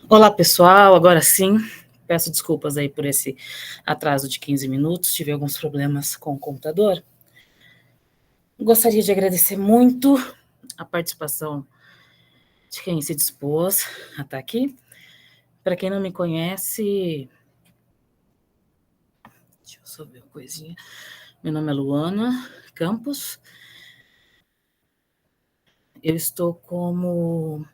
Olá, pessoal. Agora sim, peço desculpas aí por esse atraso de 15 minutos, tive alguns problemas com o computador. Gostaria de agradecer muito a participação de quem se dispôs a estar aqui. Para quem não me conhece, deixa eu só ver uma coisinha. Meu nome é Luana Campos. Eu estou como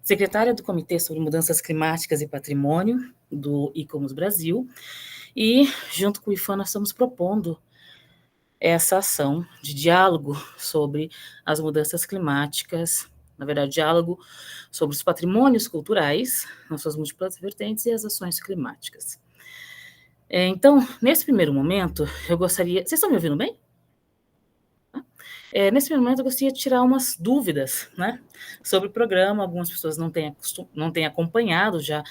secretária do Comitê sobre Mudanças Climáticas e Patrimônio do ICOMOS Brasil, e junto com o IFAM nós estamos propondo essa ação de diálogo sobre as mudanças climáticas, na verdade, diálogo sobre os patrimônios culturais, nas suas múltiplas vertentes, e as ações climáticas. Então, nesse primeiro momento, eu gostaria... Vocês estão me ouvindo bem? Nesse primeiro momento, eu gostaria de tirar umas dúvidas, né, sobre o programa. Algumas pessoas não têm acompanhado, já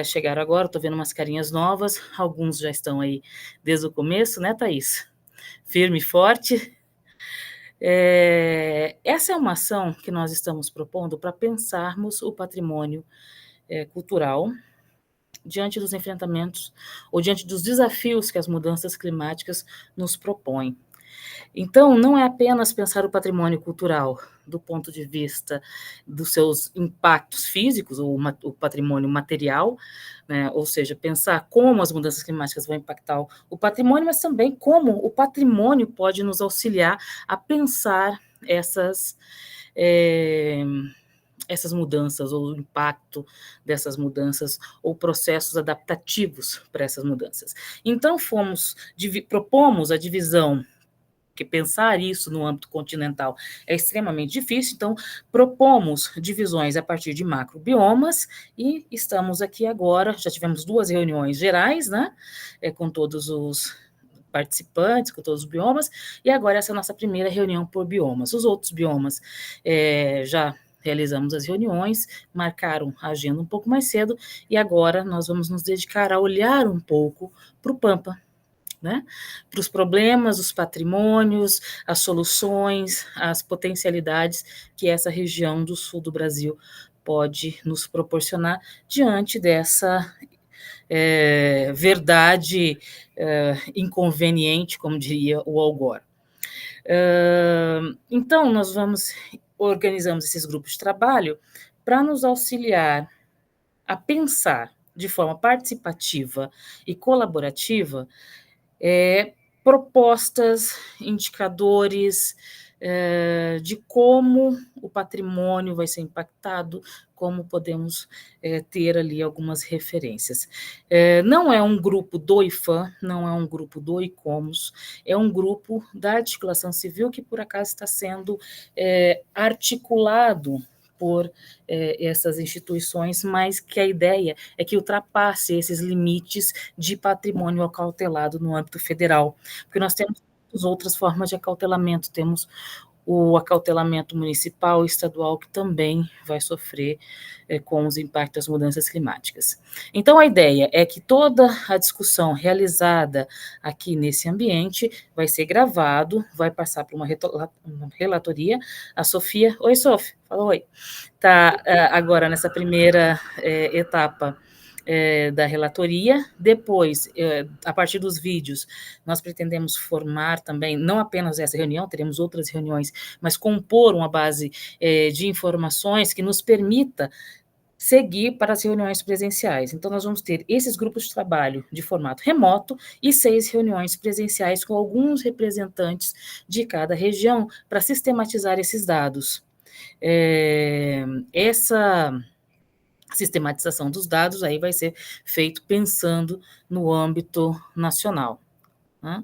chegaram agora, estou vendo umas carinhas novas, alguns já estão aí desde o começo, né, Thaís? Firme e forte. Essa é uma ação que nós estamos propondo para pensarmos o patrimônio cultural diante dos enfrentamentos ou diante dos desafios que as mudanças climáticas nos propõem. Então, não é apenas pensar o patrimônio cultural do ponto de vista dos seus impactos físicos, ou o patrimônio material, né? Ou seja, pensar como as mudanças climáticas vão impactar o patrimônio, mas também como o patrimônio pode nos auxiliar a pensar essas mudanças, ou o impacto dessas mudanças, ou processos adaptativos para essas mudanças. Então, propomos a divisão, porque pensar isso no âmbito continental é extremamente difícil, então propomos divisões a partir de macrobiomas, e estamos aqui agora, já tivemos 2 reuniões gerais, né, com todos os participantes, com todos os biomas, e agora essa é a nossa primeira reunião por biomas. Os outros biomas já realizamos as reuniões, marcaram a agenda um pouco mais cedo, e agora nós vamos nos dedicar a olhar um pouco para o Pampa, né? Para os problemas, os patrimônios, as soluções, as potencialidades que essa região do sul do Brasil pode nos proporcionar diante dessa verdade inconveniente, como diria o Al Gore. Então, nós organizamos esses grupos de trabalho para nos auxiliar a pensar de forma participativa e colaborativa propostas, indicadores de como o patrimônio vai ser impactado, como podemos ter ali algumas referências. Não é um grupo do IFAM, não é um grupo do ICOMOS, é um grupo da articulação civil que, por acaso, está sendo articulado por essas instituições, mas que a ideia é que ultrapasse esses limites de patrimônio acautelado no âmbito federal, porque nós temos outras formas de acautelamento, temos o acautelamento municipal e estadual, que também vai sofrer com os impactos das mudanças climáticas. Então, a ideia é que toda a discussão realizada aqui nesse ambiente vai ser gravado, vai passar por uma relatoria. A Sofia... Oi, Sofia, fala oi. Está agora nessa primeira etapa da relatoria. Depois, a partir dos vídeos, nós pretendemos formar também, não apenas essa reunião, teremos outras reuniões, mas compor uma base de informações que nos permita seguir para as reuniões presenciais. Então, nós vamos ter esses grupos de trabalho de formato remoto e 6 reuniões presenciais com alguns representantes de cada região para sistematizar esses dados. Essa sistematização dos dados aí vai ser feito pensando no âmbito nacional, né?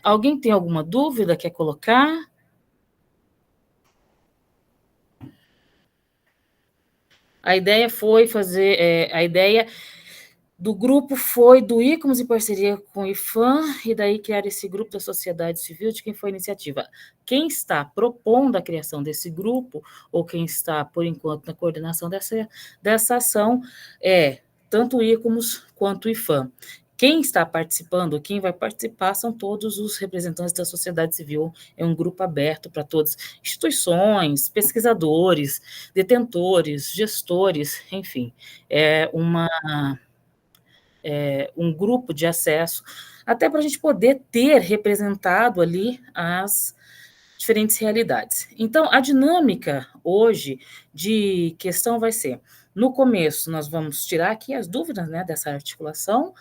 Alguém tem alguma dúvida, quer colocar? A ideia foi fazer, a ideia do grupo foi do ICOMOS em parceria com o IFAM, e daí criar esse grupo da sociedade civil, de quem foi a iniciativa. Quem está propondo a criação desse grupo, ou quem está, por enquanto, na coordenação dessa ação, é tanto o ICOMOS quanto o IFAM. Quem está participando, quem vai participar são todos os representantes da sociedade civil, é um grupo aberto para todas, instituições, pesquisadores, detentores, gestores, enfim, um grupo de acesso, até para a gente poder ter representado ali as diferentes realidades. Então, a dinâmica hoje de questão vai ser, no começo, nós vamos tirar aqui as dúvidas, né, dessa articulação,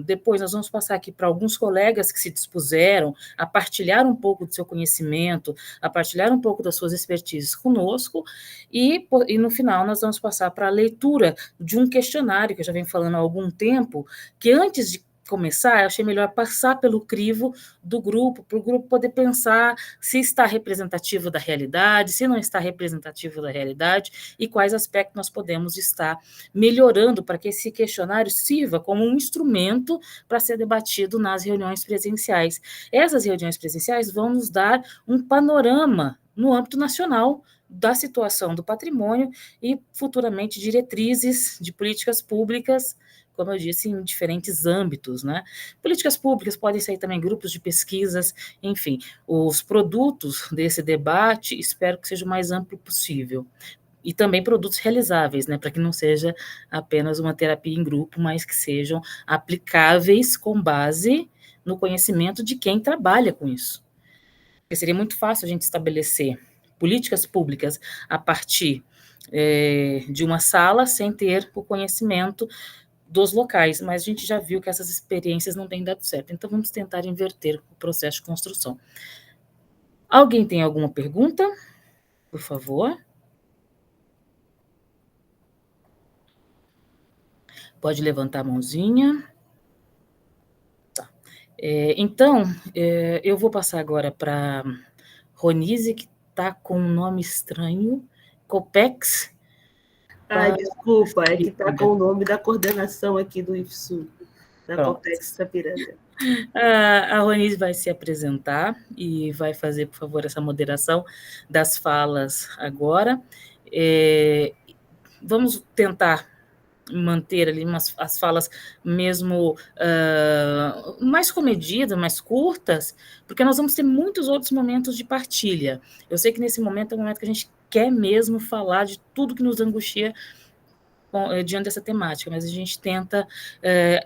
depois nós vamos passar aqui para alguns colegas que se dispuseram a partilhar um pouco do seu conhecimento, a partilhar um pouco das suas expertises conosco, e no final nós vamos passar para a leitura de um questionário, que eu já venho falando há algum tempo, que antes de começar, eu achei melhor passar pelo crivo do grupo, para o grupo poder pensar se está representativo da realidade, se não está representativo da realidade, e quais aspectos nós podemos estar melhorando para que esse questionário sirva como um instrumento para ser debatido nas reuniões presenciais. Essas reuniões presenciais vão nos dar um panorama no âmbito nacional da situação do patrimônio e, futuramente, diretrizes de políticas públicas, como eu disse, em diferentes âmbitos, né? Políticas públicas podem ser também grupos de pesquisas, enfim, os produtos desse debate, espero que seja o mais amplo possível. E também produtos realizáveis, né? Para que não seja apenas uma terapia em grupo, mas que sejam aplicáveis com base no conhecimento de quem trabalha com isso. Porque seria muito fácil a gente estabelecer políticas públicas a partir de uma sala sem ter o conhecimento dos locais, mas a gente já viu que essas experiências não têm dado certo. Então, vamos tentar inverter o processo de construção. Alguém tem alguma pergunta? Por favor. Pode levantar a mãozinha. Tá. Então, eu vou passar agora para Ronise, que está com um nome estranho, Copex. Desculpa, é que está com o nome da coordenação aqui do IFSU, da Copex Sapiranga. A Ronise vai se apresentar e vai fazer, por favor, essa moderação das falas agora. Vamos tentar manter ali as falas mesmo mais comedidas, mais curtas, porque nós vamos ter muitos outros momentos de partilha. Eu sei que nesse momento é o momento que a gente quer mesmo falar de tudo que nos angustia diante dessa temática, mas a gente tenta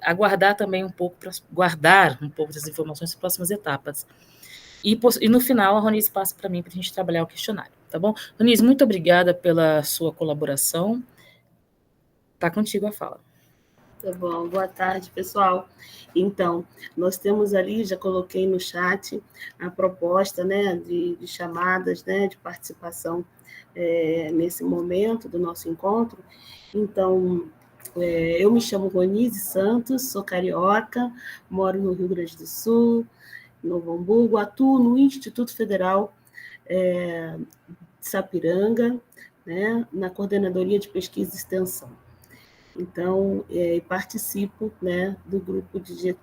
aguardar também um pouco, para guardar um pouco dessas informações para as próximas etapas. E no final, a Ronise passa para mim para a gente trabalhar o questionário, tá bom? Ronise, muito obrigada pela sua colaboração. Está contigo a fala. Tá bom, boa tarde, pessoal. Então, nós temos ali, já coloquei no chat, a proposta, né, de chamadas, né, de participação nesse momento do nosso encontro. Então, eu me chamo Ronise Santos, sou carioca, moro no Rio Grande do Sul, Novo Hamburgo, atuo no Instituto Federal de Sapiranga, né, na Coordenadoria de Pesquisa e Extensão. Então, participo, né, do grupo de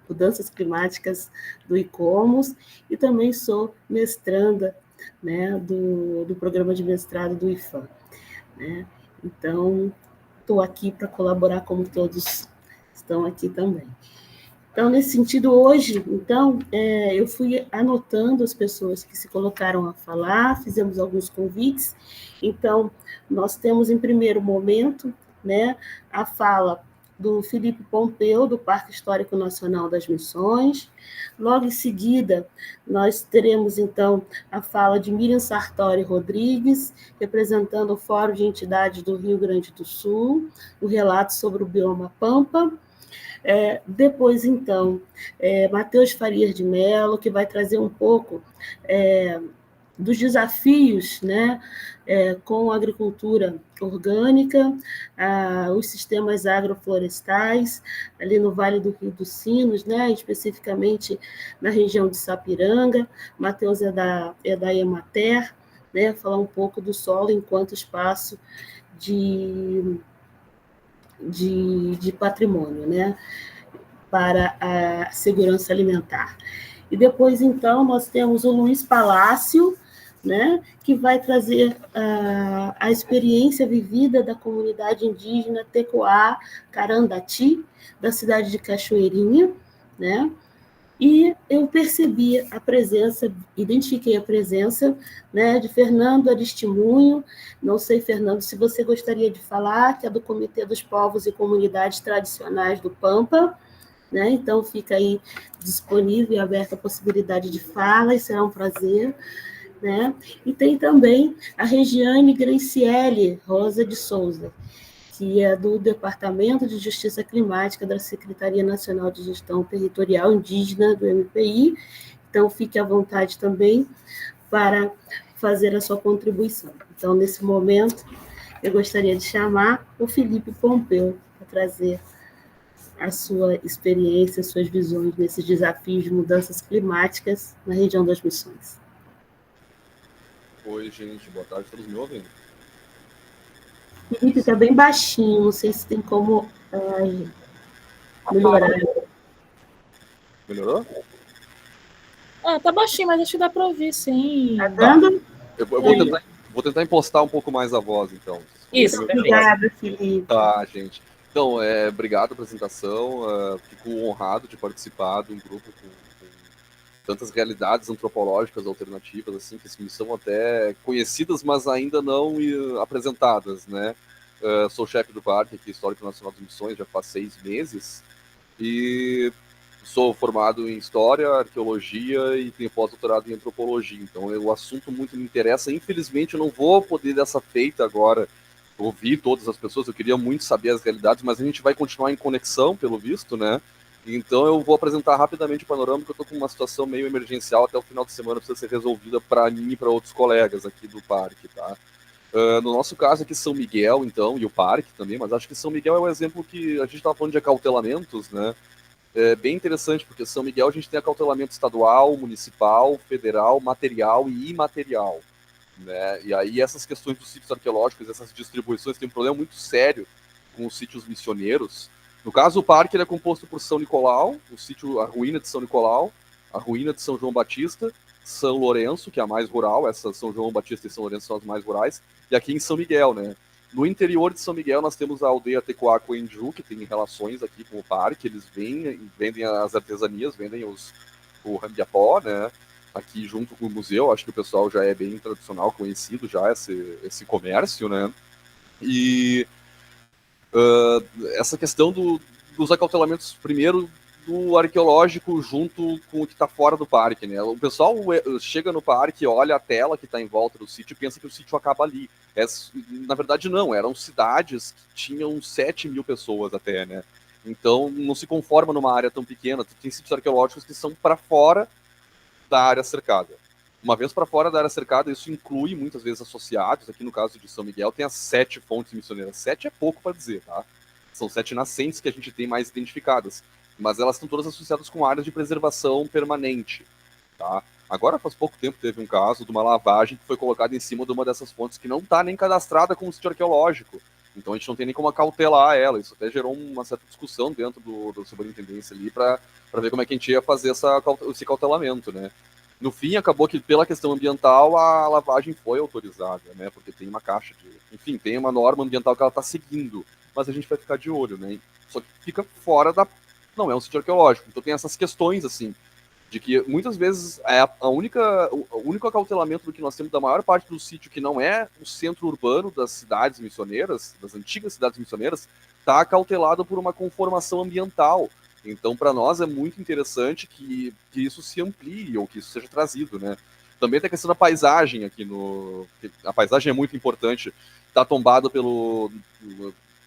mudanças climáticas do ICOMOS e também sou mestranda, né, do programa de mestrado do IFAM. Né? Então, estou aqui para colaborar, como todos estão aqui também. Então, nesse sentido, hoje, então, eu fui anotando as pessoas que se colocaram a falar, fizemos alguns convites. Então, nós temos, em primeiro momento, né, a fala do Felipe Pompeu, do Parque Histórico Nacional das Missões. Logo em seguida, nós teremos, então, a fala de Miriam Sartori Rodrigues, representando o Fórum de Entidades do Rio Grande do Sul, o relato sobre o bioma Pampa. Depois, então, Matheus Farias de Mello, que vai trazer um pouco dos desafios, né, com a agricultura orgânica, os sistemas agroflorestais, ali no Vale do Rio dos Sinos, né, especificamente na região de Sapiranga. Matheus é da Emater, né, falar um pouco do solo enquanto espaço de patrimônio, né, para a segurança alimentar. E depois, então, nós temos o Luiz Palácio, né, que vai trazer a experiência vivida da comunidade indígena Tecoá Carandati, da cidade de Cachoeirinha, né? E eu percebi a presença, identifiquei a presença, né, de Fernando Aristimunho. Não sei, Fernando, se você gostaria de falar, que é do Comitê dos Povos e Comunidades Tradicionais do Pampa, né? Então fica aí disponível e aberta a possibilidade de fala, e será um prazer. Né? E tem também a Regiane Graciele Rosa de Souza, que é do Departamento de Justiça Climática da Secretaria Nacional de Gestão Territorial Indígena do MPI. Então, fique à vontade também para fazer a sua contribuição. Então, nesse momento, eu gostaria de chamar o Felipe Pompeu para trazer a sua experiência, suas visões nesses desafios de mudanças climáticas na região das Missões. Oi, gente, boa tarde, todos me ouvem? Felipe, está bem baixinho, não sei se tem como melhorar. Melhorou? Tá baixinho, mas acho que dá para ouvir, sim. Tá dando? Eu vou tentar impostar um pouco mais a voz, então. Isso, obrigada, Felipe. Tá, gente. Então, obrigado pela apresentação. Fico honrado de participar de um grupo com tantas realidades antropológicas alternativas, assim, que são até conhecidas, mas ainda não apresentadas, né? Sou chefe do Parque aqui, Histórico Nacional das Missões, já faz 6 meses, e sou formado em História, Arqueologia e tenho pós-doutorado em Antropologia, então o assunto muito me interessa. Infelizmente, eu não vou poder, dessa feita agora, ouvir todas as pessoas, eu queria muito saber as realidades, mas a gente vai continuar em conexão, pelo visto, né? Então eu vou apresentar rapidamente o panorama, porque eu estou com uma situação meio emergencial, até o final de semana precisa ser resolvida para mim e para outros colegas aqui do parque, tá? No nosso caso aqui, São Miguel, então, e o parque também, mas acho que São Miguel é um exemplo que a gente estava falando de acautelamentos, né? É bem interessante, porque São Miguel a gente tem acautelamento estadual, municipal, federal, material e imaterial, né? E aí essas questões dos sítios arqueológicos, essas distribuições, tem um problema muito sério com os sítios missioneiros. No caso, o parque ele é composto por São Nicolau, o sítio, a ruína de São Nicolau, a ruína de São João Batista, São Lourenço, que é a mais rural, essas São João Batista e São Lourenço são as mais rurais, e aqui em São Miguel, né? No interior de São Miguel, nós temos a aldeia Tecoacoenju, que tem relações aqui com o parque, eles vendem as artesanias, vendem o rambiapó, né? Aqui junto com o museu, acho que o pessoal já é bem tradicional, conhecido já esse comércio, né? E essa questão dos acautelamentos, primeiro, do arqueológico junto com o que está fora do parque, né? O pessoal chega no parque, olha a tela que está em volta do sítio e pensa que o sítio acaba ali. Na verdade, não. Eram cidades que tinham 7 mil pessoas até, né? Então, não se conforma numa área tão pequena. Tem sítios arqueológicos que são para fora da área cercada. Uma vez para fora da área cercada, isso inclui muitas vezes associados. Aqui no caso de São Miguel, tem as 7 fontes missioneiras. 7 é pouco para dizer, tá? São 7 nascentes que a gente tem mais identificadas, mas elas estão todas associadas com áreas de preservação permanente, tá? Agora, faz pouco tempo, teve um caso de uma lavagem que foi colocada em cima de uma dessas fontes que não está nem cadastrada como sítio arqueológico. Então a gente não tem nem como acautelar ela. Isso até gerou uma certa discussão dentro do superintendência ali para ver como é que a gente ia fazer esse cautelamento, né? No fim, acabou que, pela questão ambiental, a lavagem foi autorizada, né? Porque tem uma caixa de... Enfim, tem uma norma ambiental que ela está seguindo, mas a gente vai ficar de olho, né? Só que fica fora da... Não é um sítio arqueológico. Então tem essas questões, assim, de que muitas vezes o único acautelamento do que nós temos da maior parte do sítio, que não é o centro urbano das cidades missioneiras, das antigas cidades missioneiras, está acautelado por uma conformação ambiental. Então, para nós é muito interessante que isso se amplie ou que isso seja trazido, né? Também tem a questão da paisagem aqui a paisagem é muito importante. Está tombado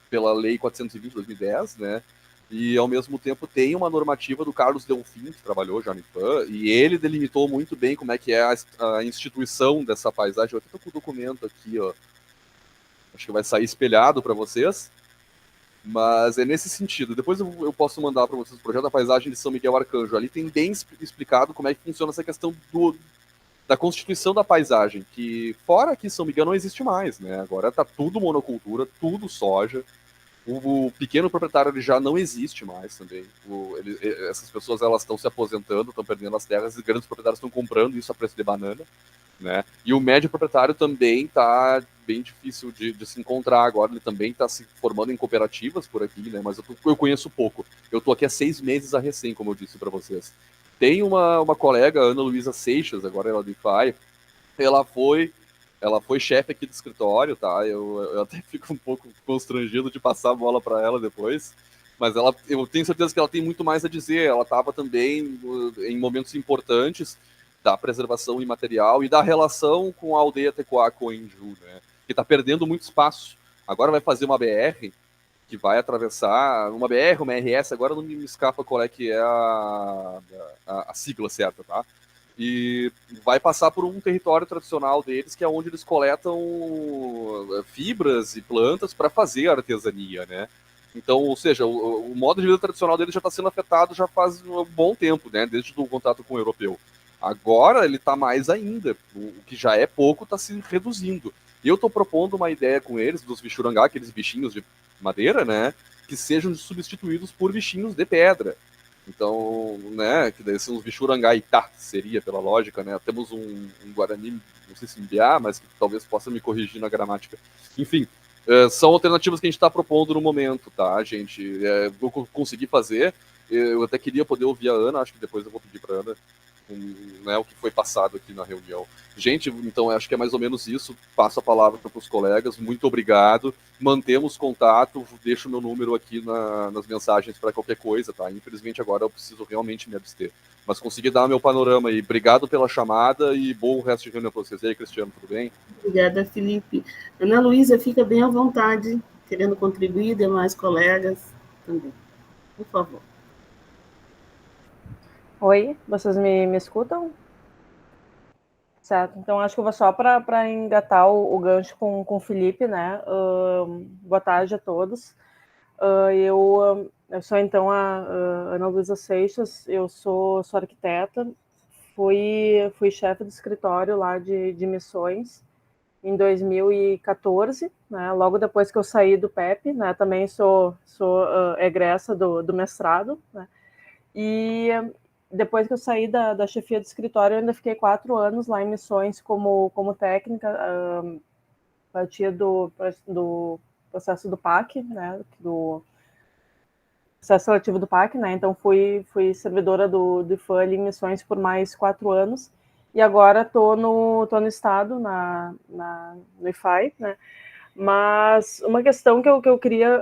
pela Lei 420 de 2010, né? E, ao mesmo tempo, tem uma normativa do Carlos Delfim, que trabalhou já no IPAM, e ele delimitou muito bem como é que é a instituição dessa paisagem. Eu até estou com o documento aqui, ó. Acho que vai sair espelhado para vocês. Mas é nesse sentido. Depois eu posso mandar para vocês o projeto da paisagem de São Miguel Arcanjo. Ali tem bem explicado como é que funciona essa questão da constituição da paisagem, que fora aqui São Miguel não existe mais, né? Agora tá tudo monocultura, tudo soja. O pequeno proprietário ele já não existe mais também. Essas pessoas elas estão se aposentando, estão perdendo as terras, e grandes proprietários estão comprando isso a preço de banana, né? E o médio proprietário também está bem difícil de se encontrar agora. Ele também está se formando em cooperativas por aqui, né? Mas eu conheço pouco. Eu estou aqui há 6 meses a recém, como eu disse para vocês. Tem uma colega, Ana Luísa Seixas, agora ela é do IFAI, ela foi chefe aqui do escritório, tá? Eu até fico um pouco constrangido de passar a bola para ela depois, mas eu tenho certeza que ela tem muito mais a dizer. Ela estava também em momentos importantes da preservação imaterial e da relação com a aldeia Tecoá-Coenju, né? Que está perdendo muito espaço. Agora vai fazer uma BR que vai atravessar uma BR, uma RS, agora não me escapa qual é que é a sigla certa, tá? E vai passar por um território tradicional deles, que é onde eles coletam fibras e plantas para fazer artesania, né? Então, ou seja, o modo de vida tradicional deles já está sendo afetado já faz um bom tempo, né? Desde o contato com o europeu. Agora ele está mais ainda. O que já é pouco está se reduzindo. E eu estou propondo uma ideia com eles, dos Vixurangá, aqueles bichinhos de madeira, né? Que sejam substituídos por bichinhos de pedra. Então, né, que daí são os Vixurangaitá, seria pela lógica, né? Temos um Guarani, não sei se Mbiá, mas que talvez possa me corrigir na gramática. Enfim, são alternativas que a gente está propondo no momento, tá, gente? Vou conseguir fazer. Eu até queria poder ouvir a Ana, acho que depois eu vou pedir para a Ana né, o que foi passado aqui na reunião. Gente, então acho que é mais ou menos isso. Passo a palavra para os colegas. Muito obrigado. Mantemos contato. Deixo meu número aqui nas mensagens para qualquer coisa, tá? Infelizmente agora eu preciso realmente me abster. Mas consegui dar meu panorama aí. Obrigado pela chamada e bom resto de reunião para vocês. E aí, Cristiano, tudo bem? Obrigada, Felipe. Ana Luísa, fica bem à vontade, querendo contribuir, demais colegas também. Por favor. Oi, vocês me escutam? Certo, então acho que eu vou só para engatar o gancho com o Felipe, né? Boa tarde a todos. Eu sou então a Ana Luísa Seixas, eu sou arquiteta, fui chefe do escritório lá de missões em 2014, né? Logo depois que eu saí do PEP, né? Também sou egressa do mestrado, né? E depois que eu saí da chefia do escritório, eu ainda fiquei 4 anos lá em missões como técnica, a partir do processo do PAC, né, do processo seletivo do PAC, né, então fui servidora do IFAM ali em missões por mais 4 anos, e agora estou no estado, no IFAI, né. Mas uma questão que eu queria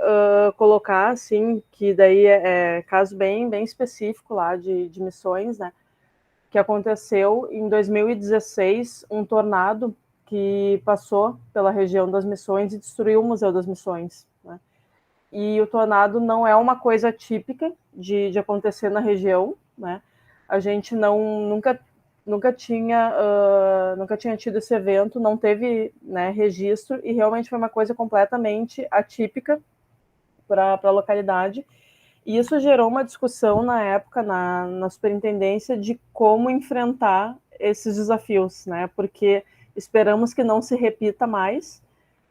colocar, assim, que daí é caso bem específico lá de missões, né, que aconteceu em 2016, um tornado que passou pela região das Missões e destruiu o Museu das Missões, né? E o tornado não é uma coisa típica de acontecer na região, né? A gente nunca tinha tido esse evento, não teve, né, registro, e realmente foi uma coisa completamente atípica para a localidade. E isso gerou uma discussão na época na superintendência de como enfrentar esses desafios, né? Porque esperamos que não se repita mais,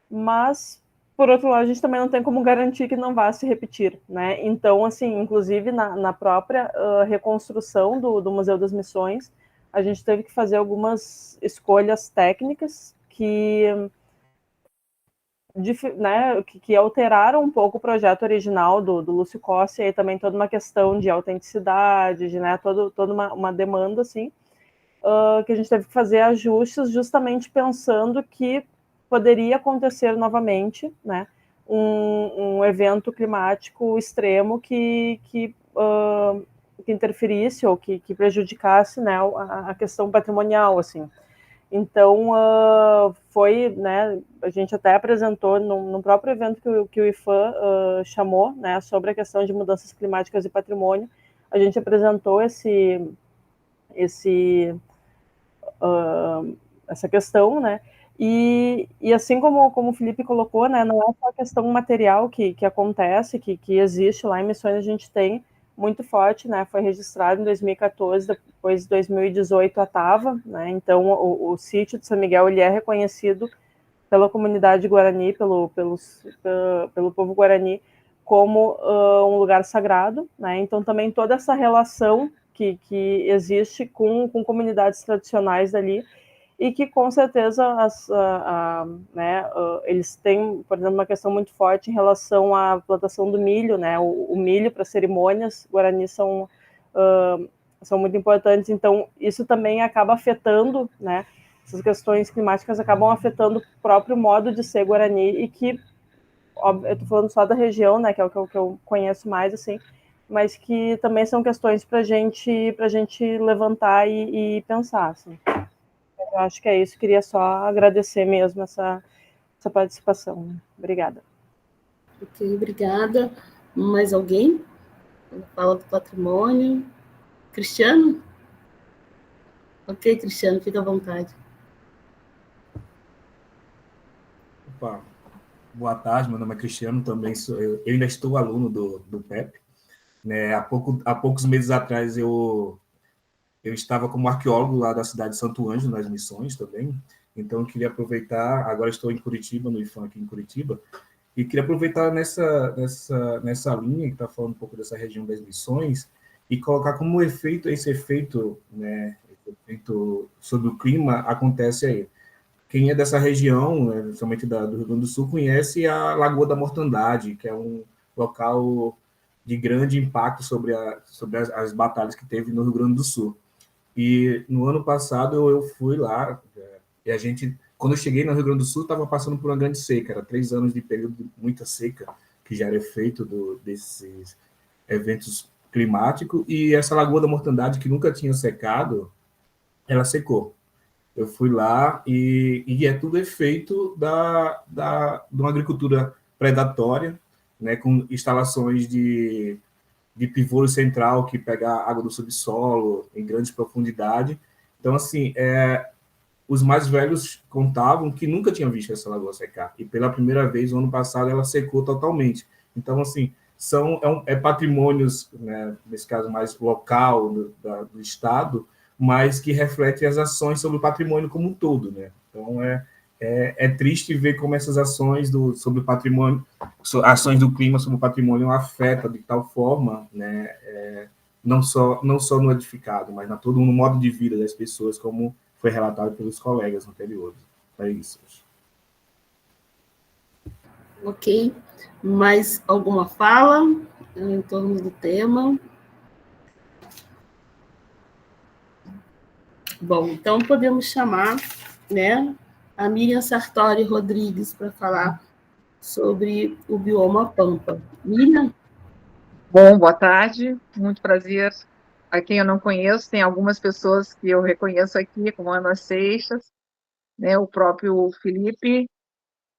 mas por outro lado a gente também não tem como garantir que não vá se repetir, né? Então, assim, inclusive na própria reconstrução do Museu das Missões, a gente teve que fazer algumas escolhas técnicas que alteraram um pouco o projeto original do Lúcio Costa, e aí também toda uma questão de autenticidade, né, toda uma demanda, assim, que a gente teve que fazer ajustes justamente pensando que poderia acontecer novamente, né, um evento climático extremo que interferisse ou que prejudicasse, né, a questão patrimonial, assim. Então, foi, né, a gente até apresentou no próprio evento que o IFAM chamou, né, sobre a questão de mudanças climáticas e patrimônio, a gente apresentou essa questão, né, e assim como o Felipe colocou, né, não é só a questão material que acontece, que existe lá em Missões, a gente tem muito forte, né, foi registrado em 2014, depois de 2018 a Tava, né, então o sítio de São Miguel, ele é reconhecido pela comunidade Guarani, pelo povo Guarani, como um lugar sagrado, né? Então também toda essa relação que existe com comunidades tradicionais dali, e que com certeza né, eles têm, por exemplo, uma questão muito forte em relação à plantação do milho, né? O milho para cerimônias guaranis são muito importantes, então isso também acaba afetando, né? Essas questões climáticas acabam afetando o próprio modo de ser guarani, e que, óbvio, eu estou falando só da região, né, que é o que eu conheço mais, assim, mas que também são questões para a gente levantar e pensar, assim. Eu acho que é isso, queria só agradecer mesmo essa participação. Obrigada. Ok, obrigada. Mais alguém? Fala do patrimônio. Cristiano? Ok, Cristiano, fica à vontade. Opa, boa tarde, meu nome é Cristiano, também eu ainda estou aluno do PEP. Né? Há poucos meses atrás eu estava como arqueólogo lá da cidade de Santo Ângelo, nas Missões também, então eu queria aproveitar, agora estou em Curitiba, no IFAM aqui em Curitiba, e queria aproveitar nessa linha que está falando um pouco dessa região das Missões e colocar como esse efeito, né, esse efeito sobre o clima acontece aí. Quem é dessa região, né, principalmente do Rio Grande do Sul, conhece a Lagoa da Mortandade, que é um local de grande impacto sobre as batalhas que teve no Rio Grande do Sul. E no ano passado eu fui lá, e quando eu cheguei no Rio Grande do Sul, estava passando por uma grande seca, era 3 anos de período de muita seca, que já era efeito desses eventos climáticos, e essa Lagoa da Mortandade, que nunca tinha secado, ela secou. Eu fui lá e é tudo efeito de uma agricultura predatória, né, com instalações de pivô central que pega água do subsolo em grande profundidade. Então, assim, os mais velhos contavam que nunca tinham visto essa lagoa secar. E pela primeira vez, no ano passado, ela secou totalmente. Então, assim, patrimônios, né, nesse caso mais local do Estado, mas que reflete as ações sobre o patrimônio como um todo, né? Então, é triste ver como essas ações sobre o patrimônio, ações do clima sobre o patrimônio afetam de tal forma, né, não só no edificado, mas todo no modo de vida das pessoas, como foi relatado pelos colegas anteriores. É isso. Ok. Mais alguma fala em torno do tema? Bom, então podemos chamar, né, a Miriam Sartori Rodrigues para falar sobre o bioma Pampa. Miriam? Bom, boa tarde, muito prazer. A quem eu não conheço, tem algumas pessoas que eu reconheço aqui, como Ana Seixas, né, o próprio Felipe,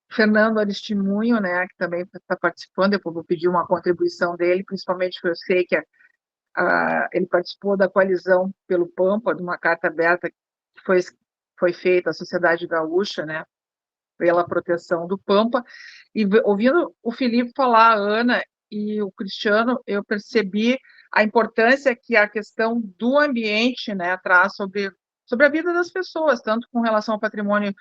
Fernando Aristimunho, né, que também está participando. Eu vou pedir uma contribuição dele, principalmente porque eu sei que ele participou da coalizão pelo Pampa, de uma carta aberta que foi feita à Sociedade Gaúcha, né, pela proteção do Pampa. E ouvindo o Felipe falar, a Ana e o Cristiano, eu percebi a importância que a questão do ambiente, né, traz sobre a vida das pessoas, tanto com relação ao patrimônio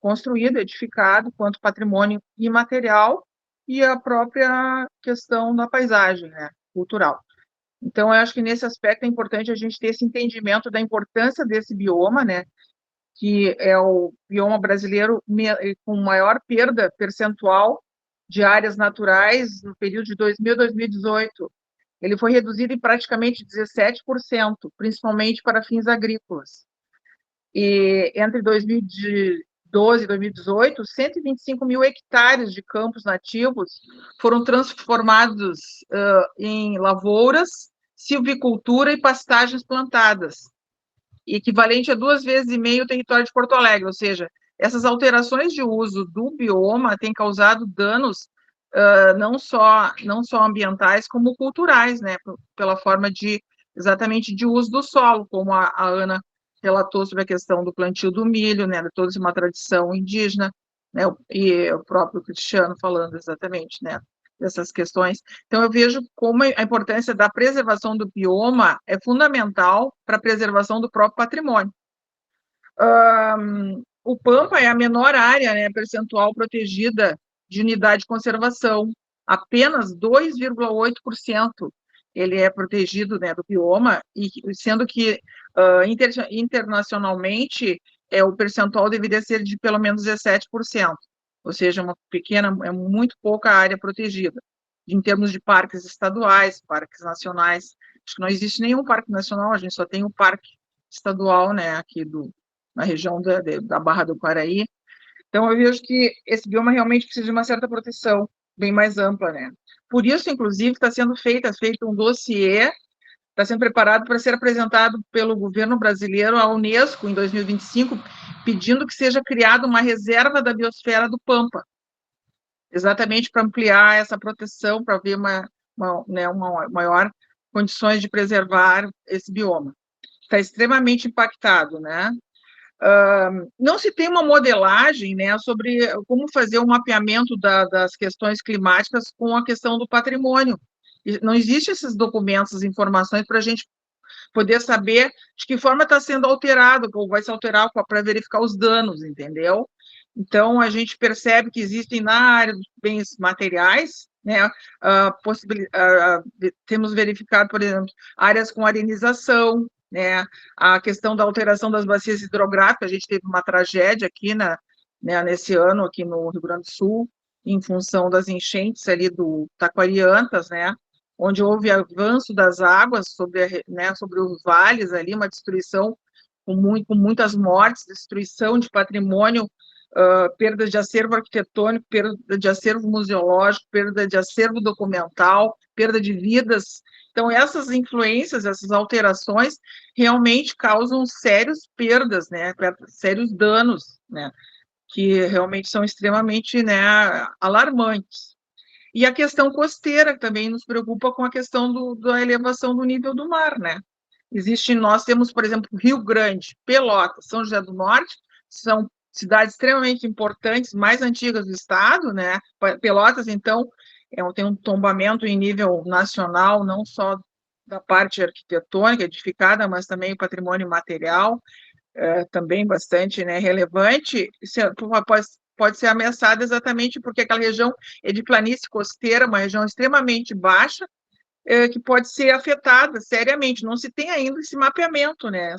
construído, edificado, quanto patrimônio imaterial e a própria questão da paisagem, né, cultural. Então, eu acho que nesse aspecto é importante a gente ter esse entendimento da importância desse bioma, né, que é o bioma brasileiro com maior perda percentual de áreas naturais no período de 2000 a 2018. Ele foi reduzido em praticamente 17%, principalmente para fins agrícolas. E entre 2012 e 2018, 125 mil hectares de campos nativos foram transformados em lavouras, silvicultura e pastagens plantadas, equivalente a 2,5 vezes o território de Porto Alegre, ou seja, essas alterações de uso do bioma têm causado danos não só ambientais, como culturais, né, pela forma exatamente de uso do solo, como a Ana relatou sobre a questão do plantio do milho, né, de toda uma tradição indígena, né, e o próprio Cristiano falando exatamente, né, dessas questões. Então, eu vejo como a importância da preservação do bioma é fundamental para a preservação do próprio patrimônio. O Pampa é a menor área, né, percentual protegida de unidade de conservação, apenas 2,8% ele é protegido, né, do bioma, e sendo que internacionalmente o percentual deveria ser de pelo menos 17%, ou seja, uma pequena, é muito pouca área protegida. Em termos de parques estaduais, parques nacionais, acho que não existe nenhum parque nacional, a gente só tem o parque estadual, né, aqui na região da Barra do Quaraí. Então, eu vejo que esse bioma realmente precisa de uma certa proteção bem mais ampla, né? Por isso, inclusive, está sendo feito um dossiê, está sendo preparado para ser apresentado pelo governo brasileiro à Unesco em 2025, pedindo que seja criada uma reserva da biosfera do Pampa, exatamente para ampliar essa proteção, para haver uma maior condições de preservar esse bioma. Está extremamente impactado, né? Não se tem uma modelagem, né, sobre como fazer um mapeamento das questões climáticas com a questão do patrimônio. Não existem esses documentos, informações para a gente poder saber de que forma está sendo alterado, ou vai se alterar para verificar os danos, entendeu? Então, a gente percebe que existem na área dos bens materiais, né, temos verificado, por exemplo, áreas com arenização, né, a questão da alteração das bacias hidrográficas, a gente teve uma tragédia aqui nesse ano, aqui no Rio Grande do Sul, em função das enchentes ali do Taquariantas, né, onde houve avanço das águas sobre os vales ali, uma destruição com muitas mortes, destruição de patrimônio, perda de acervo arquitetônico, perda de acervo museológico, perda de acervo documental, perda de vidas. Então, essas influências, essas alterações, realmente causam sérias perdas, né, sérios danos, né, que realmente são extremamente, né, alarmantes. E a questão costeira também nos preocupa com a questão da elevação do nível do mar, né? Nós temos, por exemplo, Rio Grande, Pelotas, São José do Norte, são cidades extremamente importantes, mais antigas do estado, né? Pelotas, então, tem um tombamento em nível nacional, não só da parte arquitetônica edificada, mas também o patrimônio material, também bastante, né, relevante. Isso pode ser ameaçada exatamente porque aquela região é de planície costeira, uma região extremamente baixa, que pode ser afetada seriamente. Não se tem ainda esse mapeamento, né?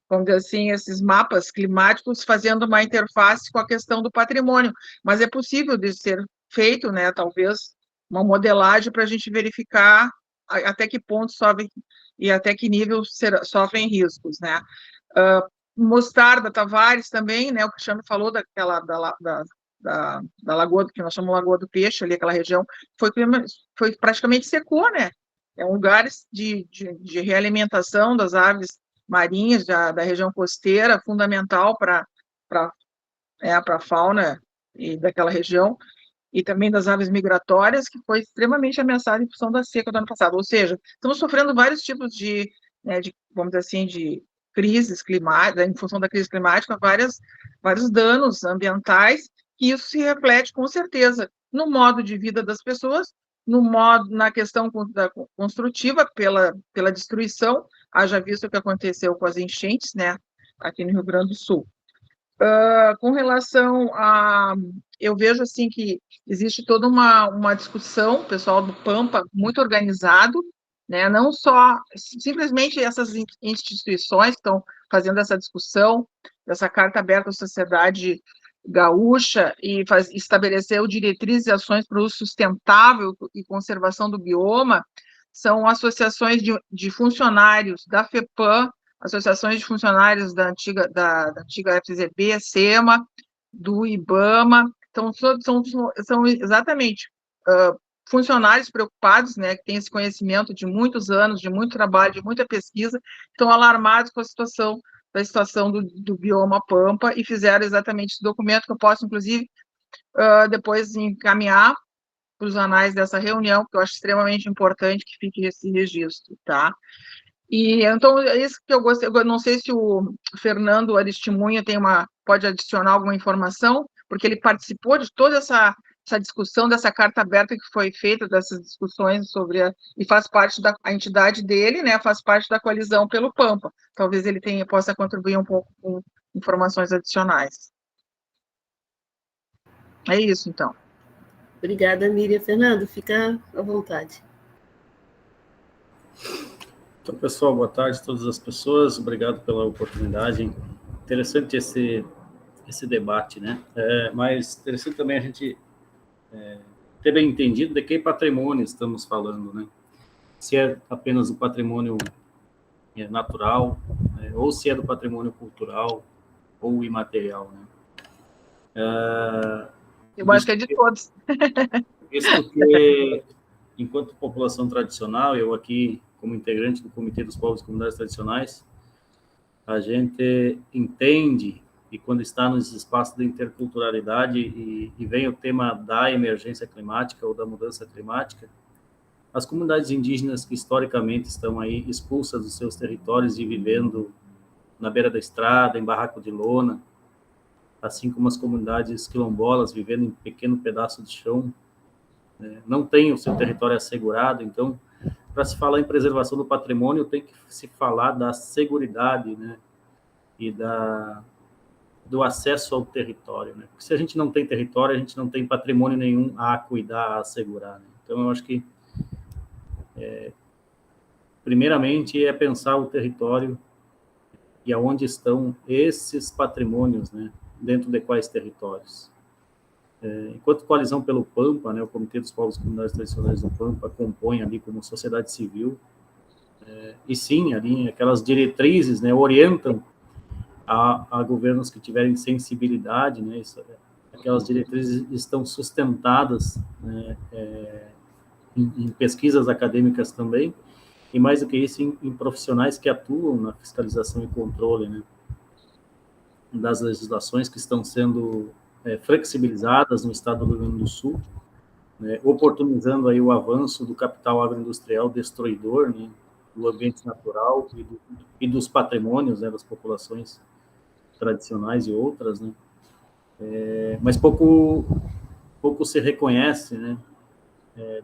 Vamos dizer assim, esses mapas climáticos fazendo uma interface com a questão do patrimônio, mas é possível de ser feito, né? Talvez uma modelagem para a gente verificar até que ponto sofrem e até que nível sofrem riscos, né? Mostarda, Tavares também, né? O Cristiano falou da lagoa, que nós chamamos de Lagoa do Peixe, ali, aquela região, foi praticamente secou, né? É um lugar de realimentação das aves marinhas da região costeira, fundamental para a fauna e daquela região, e também das aves migratórias, que foi extremamente ameaçada em função da seca do ano passado. Ou seja, estamos sofrendo vários tipos vamos dizer assim, de crises climáticas, em função da crise climática, vários danos ambientais, e isso se reflete, com certeza, no modo de vida das pessoas, na questão construtiva, pela destruição, haja visto o que aconteceu com as enchentes, né, aqui no Rio Grande do Sul. Com relação eu vejo assim que existe toda uma discussão, o pessoal do Pampa, muito organizado, né? Não só simplesmente essas instituições que estão fazendo essa discussão, essa carta aberta à sociedade gaúcha e estabeleceu diretrizes e ações para o uso sustentável e conservação do bioma, são associações de funcionários da FEPAM, associações de funcionários da antiga FZB, SEMA, do IBAMA, então são exatamente funcionários preocupados, né, que têm esse conhecimento de muitos anos, de muito trabalho, de muita pesquisa, estão alarmados com a situação do bioma Pampa e fizeram exatamente esse documento que eu posso, inclusive, depois encaminhar para os anais dessa reunião, que eu acho extremamente importante que fique esse registro, tá? E então, é isso que eu gostei. Eu não sei se o Fernando Aristimunha pode adicionar alguma informação, porque ele participou de toda essa discussão, dessa carta aberta que foi feita, dessas discussões e faz parte a entidade dele, né, faz parte da coalizão pelo Pampa. Talvez ele possa contribuir um pouco com informações adicionais. É isso, então. Obrigada, Miriam. Fernando, fica à vontade. Então, pessoal, boa tarde a todas as pessoas. Obrigado pela oportunidade. Interessante esse debate, né? Mas interessante também a gente ter bem entendido de que patrimônio estamos falando, né? Se é apenas o patrimônio natural, né? Ou se é do patrimônio cultural ou imaterial, né? Eu acho que é de todos. Isso porque, enquanto população tradicional, eu aqui, como integrante do Comitê dos Povos e Comunidades Tradicionais, a gente entende, e quando está nos espaços de interculturalidade e vem o tema da emergência climática ou da mudança climática, as comunidades indígenas que historicamente estão aí expulsas dos seus territórios e vivendo na beira da estrada, em barraco de lona, assim como as comunidades quilombolas vivendo em pequeno pedaço de chão, né, não têm o seu território assegurado. Então, para se falar em preservação do patrimônio, tem que se falar da seguridade, né, e do acesso ao território, né? Porque se a gente não tem território, a gente não tem patrimônio nenhum a cuidar, a assegurar, né? Então, eu acho que, primeiramente, é pensar o território e aonde estão esses patrimônios, né? Dentro de quais territórios. Enquanto Coalizão pelo Pampa, né, o Comitê dos Povos e Comunidades Tradicionais do Pampa compõe ali como sociedade civil, e sim, ali aquelas diretrizes, né, orientam a governos que tiverem sensibilidade, né, aquelas diretrizes estão sustentadas, né, em pesquisas acadêmicas também, e mais do que isso, em profissionais que atuam na fiscalização e controle, né, das legislações que estão sendo flexibilizadas no estado do Rio Grande do Sul, né, oportunizando aí o avanço do capital agroindustrial destruidor, né, do ambiente natural e dos patrimônios, né, das populações tradicionais e outras, né, mas pouco se reconhece, né,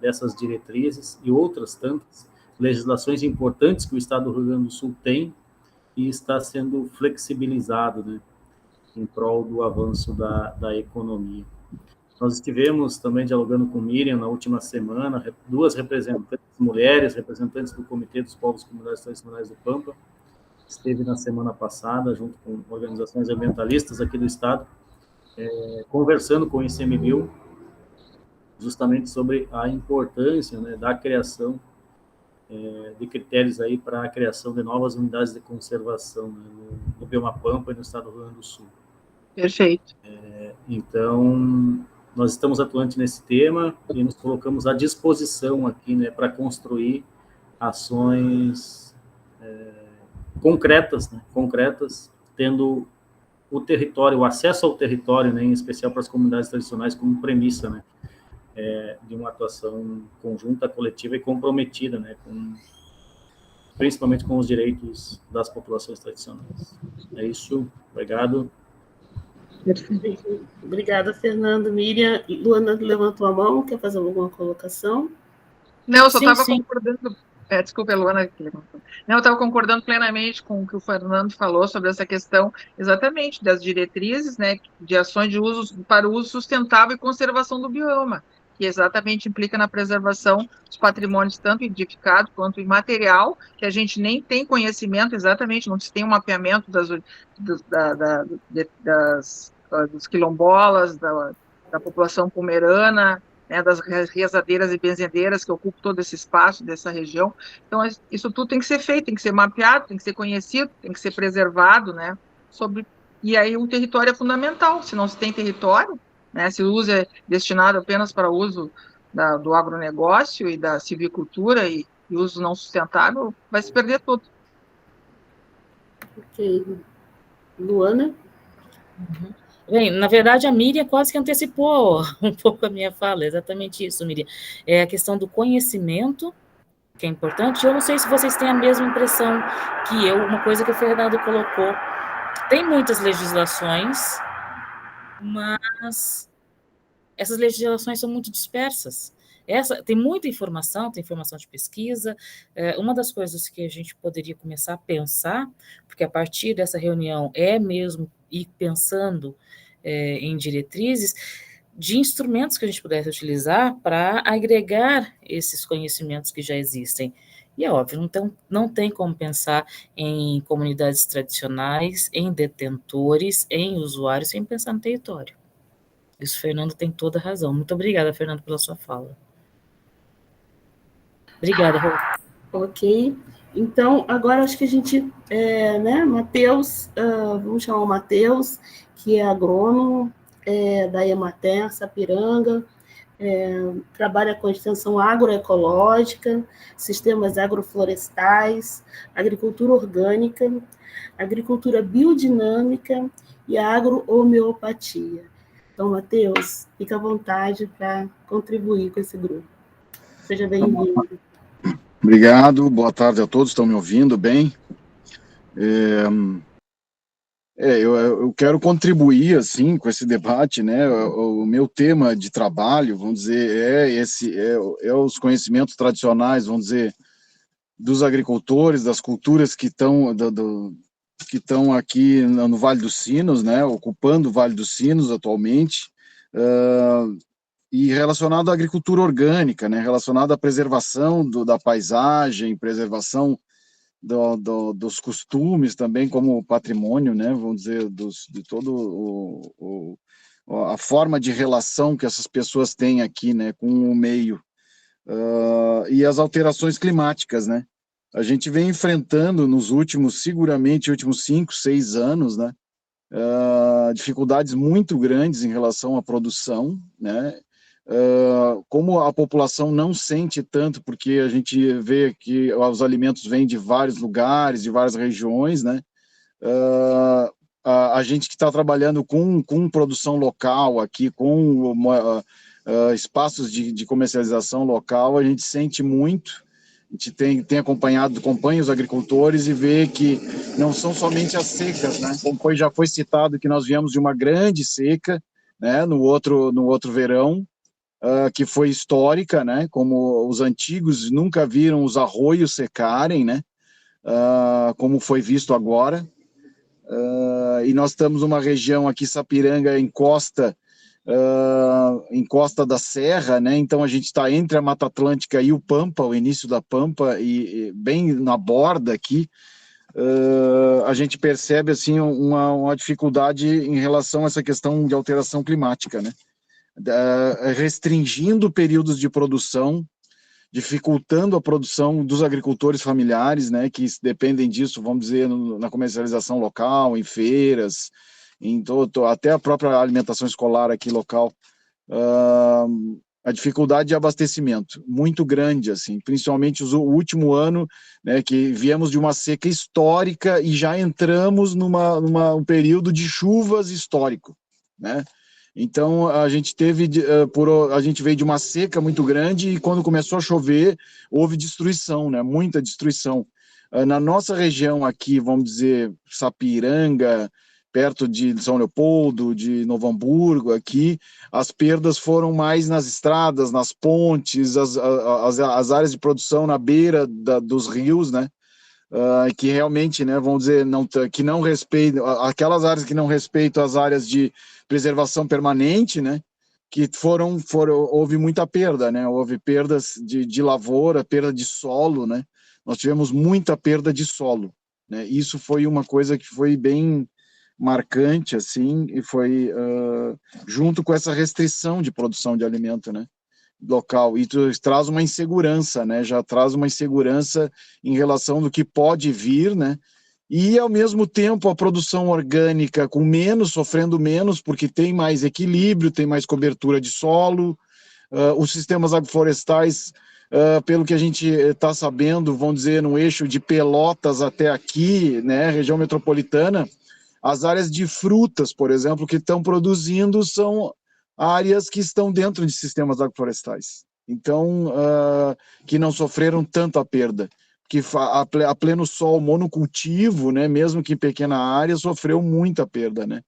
dessas diretrizes e outras tantas legislações importantes que o estado do Rio Grande do Sul tem e está sendo flexibilizado, né, em prol do avanço da economia. Nós estivemos também dialogando com Miriam na última semana, duas representantes, mulheres, representantes do Comitê dos Povos e Comunidades Tradicionais do Pampa, esteve na semana passada, junto com organizações ambientalistas aqui do estado, conversando com o ICMBio, justamente sobre a importância, né, da criação de critérios aí para a criação de novas unidades de conservação, né, no bioma Pampa e no estado do Rio Grande do Sul. Perfeito. Então, nós estamos atuantes nesse tema e nos colocamos à disposição aqui, né, para construir ações concretas, né, tendo o território, o acesso ao território, né, em especial para as comunidades tradicionais, como premissa, né, de uma atuação conjunta, coletiva e comprometida, né, principalmente com os direitos das populações tradicionais. É isso, obrigado. Obrigada, Fernando. Miriam, Luana levantou a mão, quer fazer alguma colocação? Não, eu só Sim, estava sim. concordando. Desculpa, Luana, que levantou. Não, eu estava concordando plenamente com o que o Fernando falou sobre essa questão, exatamente, das diretrizes, né, de ações de uso para o uso sustentável e conservação do bioma, que exatamente implica na preservação dos patrimônios, tanto edificado quanto imaterial, que a gente nem tem conhecimento exatamente, não se tem um mapeamento dos quilombolas, da população pomerana, né, das rezadeiras e benzedeiras que ocupam todo esse espaço dessa região. Então, isso tudo tem que ser feito, tem que ser mapeado, tem que ser conhecido, tem que ser preservado, né? E aí o território é fundamental. Se não se tem território, né, se o uso é destinado apenas para o uso do agronegócio e da silvicultura e uso não sustentável, vai se perder tudo. Ok. Luana? Uhum. Bem, na verdade, a Miriam quase que antecipou um pouco a minha fala, exatamente isso, Miriam. É a questão do conhecimento, que é importante. Eu não sei se vocês têm a mesma impressão que eu, uma coisa que o Fernando colocou. Tem muitas legislações, mas essas legislações são muito dispersas. Tem muita informação, tem informação de pesquisa. Uma das coisas que a gente poderia começar a pensar, porque a partir dessa reunião é mesmo ir pensando em diretrizes, de instrumentos que a gente pudesse utilizar para agregar esses conhecimentos que já existem. E é óbvio, não tem como pensar em comunidades tradicionais, em detentores, em usuários, sem pensar no território. Isso, Fernando tem toda a razão. Muito obrigada, Fernando, pela sua fala. Obrigada, Rô. Ok. Então, agora acho que a gente, né, Matheus, vamos chamar o Matheus, que é agrônomo da Emater, Sapiranga, trabalha com extensão agroecológica, sistemas agroflorestais, agricultura orgânica, agricultura biodinâmica e agrohomeopatia. Então, Matheus, fica à vontade para contribuir com esse grupo. Seja bem-vindo. Obrigado, boa tarde a todos, estão me ouvindo bem? Eu quero contribuir, assim, com esse debate, né? O meu tema de trabalho, vamos dizer, é os conhecimentos tradicionais, vamos dizer, dos agricultores, das culturas que estão aqui no Vale dos Sinos, né? Ocupando o Vale dos Sinos atualmente, e relacionado à agricultura orgânica, né? Relacionado à preservação da paisagem, preservação dos costumes também como patrimônio, né? Vamos dizer, de todo a forma de relação que essas pessoas têm aqui, né? Com o meio, e as alterações climáticas, né? A gente vem enfrentando seguramente, últimos 5, 6 anos, né? Dificuldades muito grandes em relação à produção, né? Como a população não sente tanto, porque a gente vê que os alimentos vêm de vários lugares, de várias regiões, né? A gente que está trabalhando com produção local aqui, com espaços de comercialização local, a gente sente muito. A gente tem acompanha os agricultores e vê que não são somente as secas, né? Como já foi citado, que nós viemos de uma grande seca, né? No outro verão, que foi histórica, né? Como os antigos nunca viram os arroios secarem, né? Como foi visto agora. E nós estamos numa região aqui, Sapiranga, encosta da serra, né? Então a gente está entre a Mata Atlântica e o Pampa, o início da Pampa, e bem na borda aqui. A gente percebe assim uma dificuldade em relação a essa questão de alteração climática, né? Restringindo períodos de produção, dificultando a produção dos agricultores familiares, né, que dependem disso, vamos dizer, na comercialização local, em feiras, até a própria alimentação escolar aqui local. A dificuldade de abastecimento muito grande, assim, principalmente o último ano, né, que viemos de uma seca histórica e já entramos num período de chuvas histórico, né? Então a gente veio de uma seca muito grande e quando começou a chover houve destruição, né? Muita destruição. Na nossa região aqui, vamos dizer, Sapiranga, perto de São Leopoldo, de Novo Hamburgo, aqui, as perdas foram mais nas estradas, nas pontes, as áreas de produção na beira dos rios, né? Que realmente, né, vamos dizer, que não respeitam, aquelas áreas que não respeitam as áreas de preservação permanente, né, que houve muita perda, né, houve perdas de lavoura, perda de solo, né, nós tivemos muita perda de solo, né, isso foi uma coisa que foi bem marcante, assim, e foi junto com essa restrição de produção de alimento, né, local, e traz uma insegurança, né? Já traz uma insegurança em relação do que pode vir, né? E ao mesmo tempo a produção orgânica sofrendo menos, porque tem mais equilíbrio, tem mais cobertura de solo, os sistemas agroflorestais, pelo que a gente está sabendo, vão dizer, no eixo de Pelotas até aqui, né? Região metropolitana, as áreas de frutas, por exemplo, que estão produzindo são áreas que estão dentro de sistemas agroflorestais, então, que não sofreram tanta perda, que a pleno sol, monocultivo, né, mesmo que em pequena área, sofreu muita perda, né.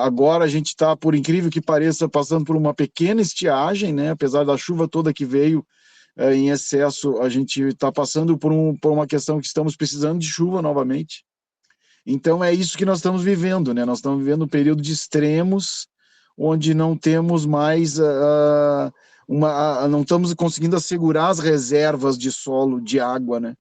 Agora a gente está, por incrível que pareça, passando por uma pequena estiagem, né, apesar da chuva toda que veio em excesso, a gente está passando por uma questão que estamos precisando de chuva novamente. Então é isso que nós estamos vivendo, né, nós estamos vivendo um período de extremos, onde não temos mais não estamos conseguindo assegurar as reservas de solo, de água, né?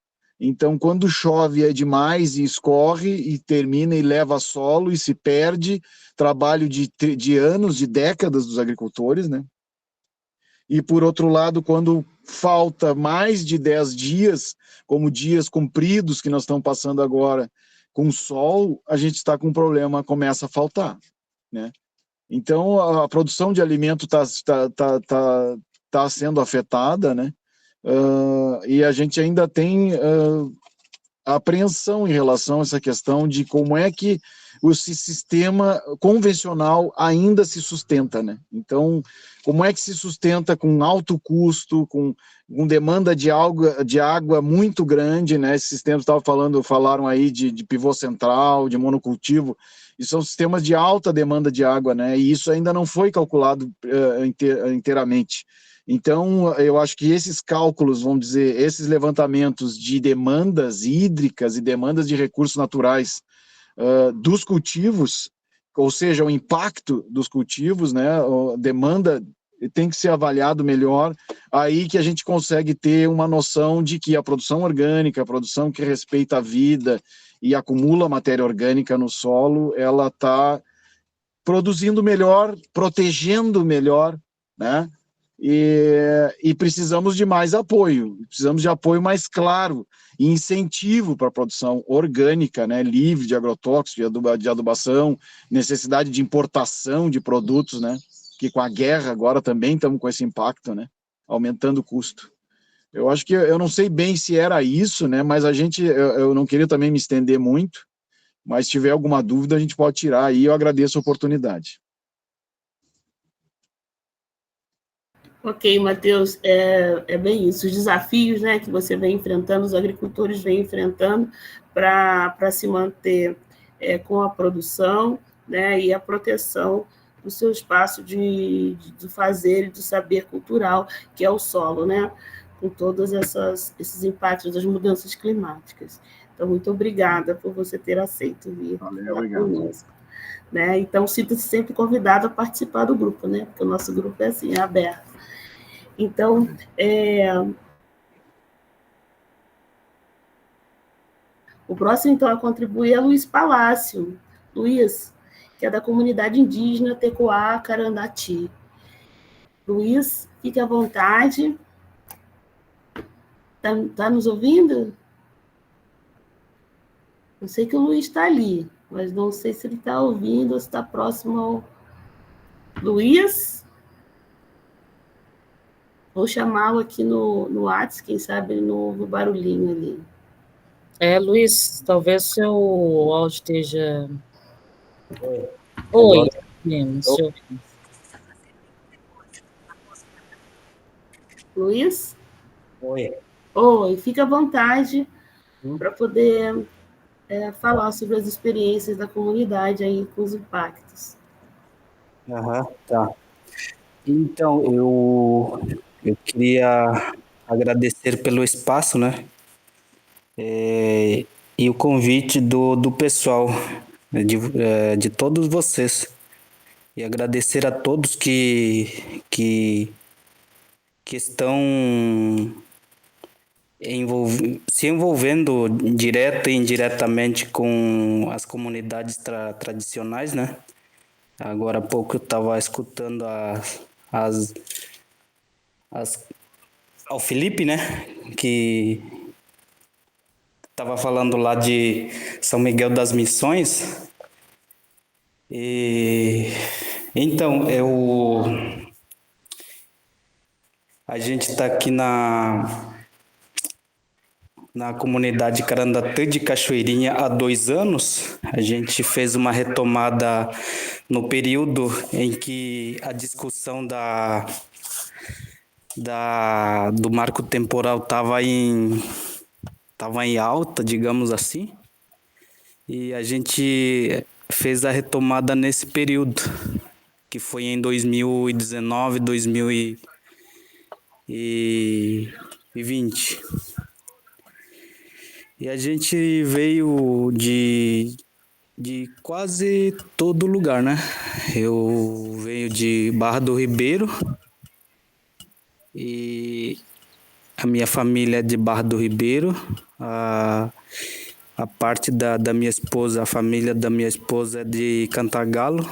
Então, quando chove é demais e escorre e termina e leva solo e se perde trabalho de anos, de décadas dos agricultores, né? E, por outro lado, quando falta mais de 10 dias, como dias compridos que nós estamos passando agora, com sol, a gente está com um problema, começa a faltar, né? Então, a produção de alimento tá sendo afetada, né? E a gente ainda tem apreensão em relação a essa questão de como é que o sistema convencional ainda se sustenta, né? Então, como é que se sustenta com alto custo, com demanda de água muito grande, né? Esses sistemas falaram aí de pivô central, de monocultivo, e são sistemas de alta demanda de água, né? E isso ainda não foi calculado inteiramente. Então, eu acho que esses cálculos, vamos dizer, esses levantamentos de demandas hídricas e demandas de recursos naturais dos cultivos, ou seja, o impacto dos cultivos, né, a demanda tem que ser avaliado melhor, aí que a gente consegue ter uma noção de que a produção orgânica, a produção que respeita a vida e acumula matéria orgânica no solo, ela está produzindo melhor, protegendo melhor, né? E precisamos de mais apoio, precisamos de apoio mais claro e incentivo para a produção orgânica, né, livre de agrotóxicos, de adubação, necessidade de importação de produtos, né, que com a guerra agora também estamos com esse impacto, né, aumentando o custo. Eu acho que eu não sei bem se era isso, né, mas eu não queria também me estender muito, mas se tiver alguma dúvida a gente pode tirar aí, eu agradeço a oportunidade. Ok, Matheus, é bem isso. Os desafios, né, que você vem enfrentando, os agricultores vêm enfrentando para se manter com a produção, né, e a proteção do seu espaço de fazer e do saber cultural, que é o solo, né, com todos esses impactos das mudanças climáticas. Então, muito obrigada por você ter aceito vir falar conosco. Né? Então, sinta-se sempre convidado a participar do grupo, né? Porque o nosso grupo é assim, é aberto. Então, o próximo, então, a contribuir é Luiz Palácio. Luiz, que é da comunidade indígena Tecoá Carandati. Luiz, fique à vontade. Tá nos ouvindo? Eu sei que o Luiz está ali, mas não sei se ele está ouvindo ou se está próximo ao... Luiz? Vou chamá-lo aqui no WhatsApp, quem sabe ele não ouve o barulhinho ali. Luiz, talvez seu áudio esteja... Oi, seu... Luiz? Oi. Oi, fica à vontade para poder falar sobre as experiências da comunidade aí com os impactos. Tá. Então, eu queria agradecer pelo espaço, né? E o convite do pessoal, né, de todos vocês. E agradecer a todos que estão se envolvendo direta e indiretamente com as comunidades tradicionais, né? Agora há pouco eu estava escutando ao Felipe, né? Que estava falando lá de São Miguel das Missões. E então a gente está aqui na comunidade Carandatã de Cachoeirinha há 2 anos. A gente fez uma retomada no período em que a discussão do marco temporal estava em alta, digamos assim. E a gente fez a retomada nesse período, que foi em 2019, 2020. E a gente veio de de quase todo lugar, né? Eu venho de Barra do Ribeiro e a minha família é de Barra do Ribeiro. A parte da minha esposa, a família da minha esposa é de Cantagalo.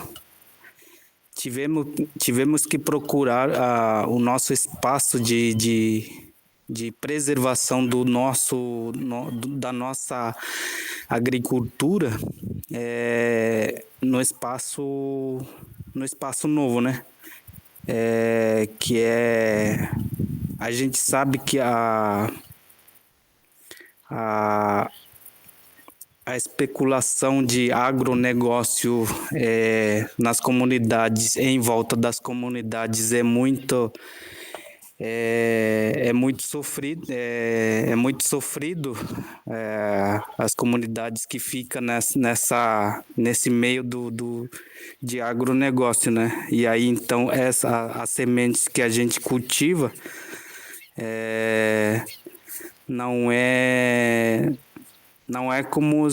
Tivemos que procurar o nosso espaço de preservação da nossa agricultura no espaço novo, né? A gente sabe que a especulação de agronegócio nas comunidades, em volta das comunidades, é muito sofrido, as comunidades que ficam nesse meio de agronegócio, né? E aí, então, as sementes que a gente cultiva não é como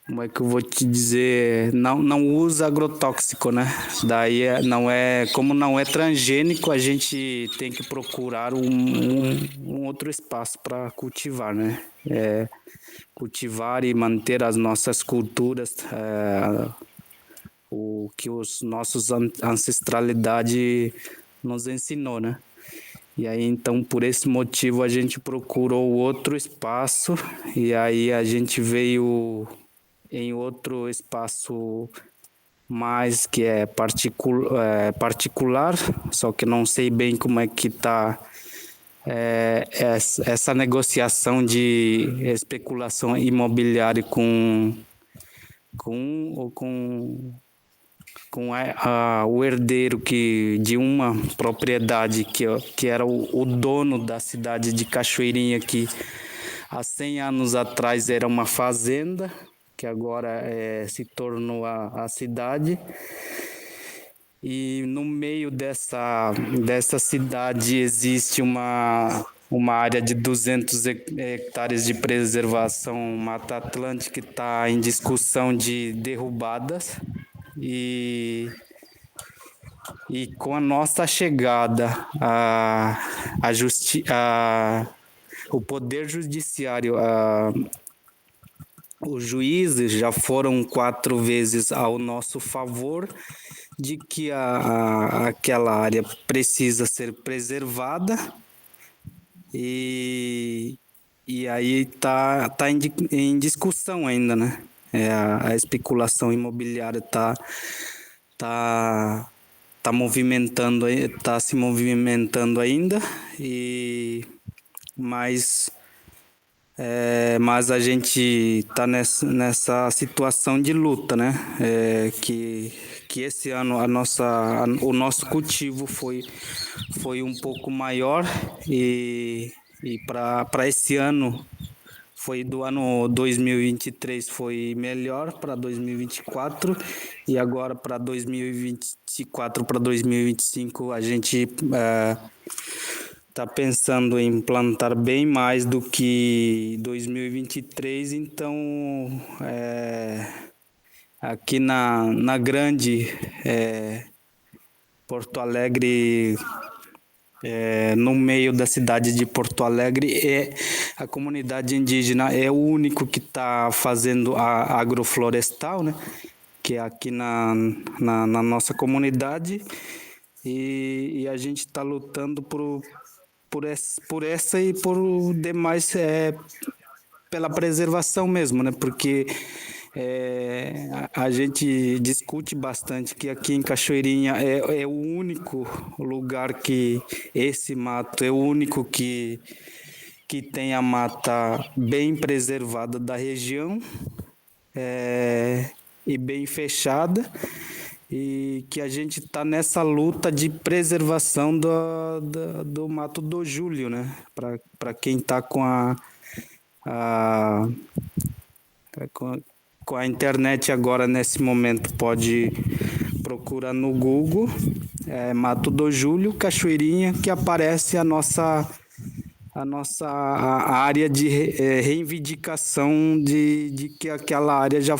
como é que eu vou te dizer? Não usa agrotóxico, né? Daí como não é transgênico, a gente tem que procurar um outro espaço para cultivar, né? Cultivar e manter as nossas culturas, o que os nossos ancestralidade nos ensinou, né? E aí, então, por esse motivo, a gente procurou outro espaço e aí a gente veio em outro espaço mais que é particular, só que não sei bem como é que está essa negociação de especulação imobiliária com o herdeiro de uma propriedade que era o dono da cidade de Cachoeirinha, que há 100 anos atrás era uma fazenda, que agora se tornou a cidade. E no meio dessa cidade existe uma área de 200 hectares de preservação Mata Atlântica que está em discussão de derrubadas. E com a nossa chegada o Poder Judiciário, os juízes já foram 4 vezes ao nosso favor de que aquela área precisa ser preservada e aí tá em discussão ainda, né? A especulação imobiliária tá se movimentando ainda, mas a gente está nessa situação de luta, né? Que esse ano o nosso cultivo foi um pouco maior e para esse ano do ano 2023 foi melhor para 2024 e agora para 2024 para 2025 a gente está pensando em plantar bem mais do que 2023, então aqui na grande Porto Alegre, no meio da cidade de Porto Alegre, a comunidade indígena é o único que está fazendo a agroflorestal, né? Que é aqui na nossa comunidade, e a gente está lutando por essa e por demais, pela preservação mesmo, né? Porque a gente discute bastante que aqui em Cachoeirinha é o único lugar que esse mato é o único que tem a mata bem preservada da região, e bem fechada, e que a gente está nessa luta de preservação do Mato do Júlio, né? Para quem está com a internet agora nesse momento, pode procurar no Google Mato do Júlio, Cachoeirinha, que aparece a nossa a área de reivindicação de que aquela área já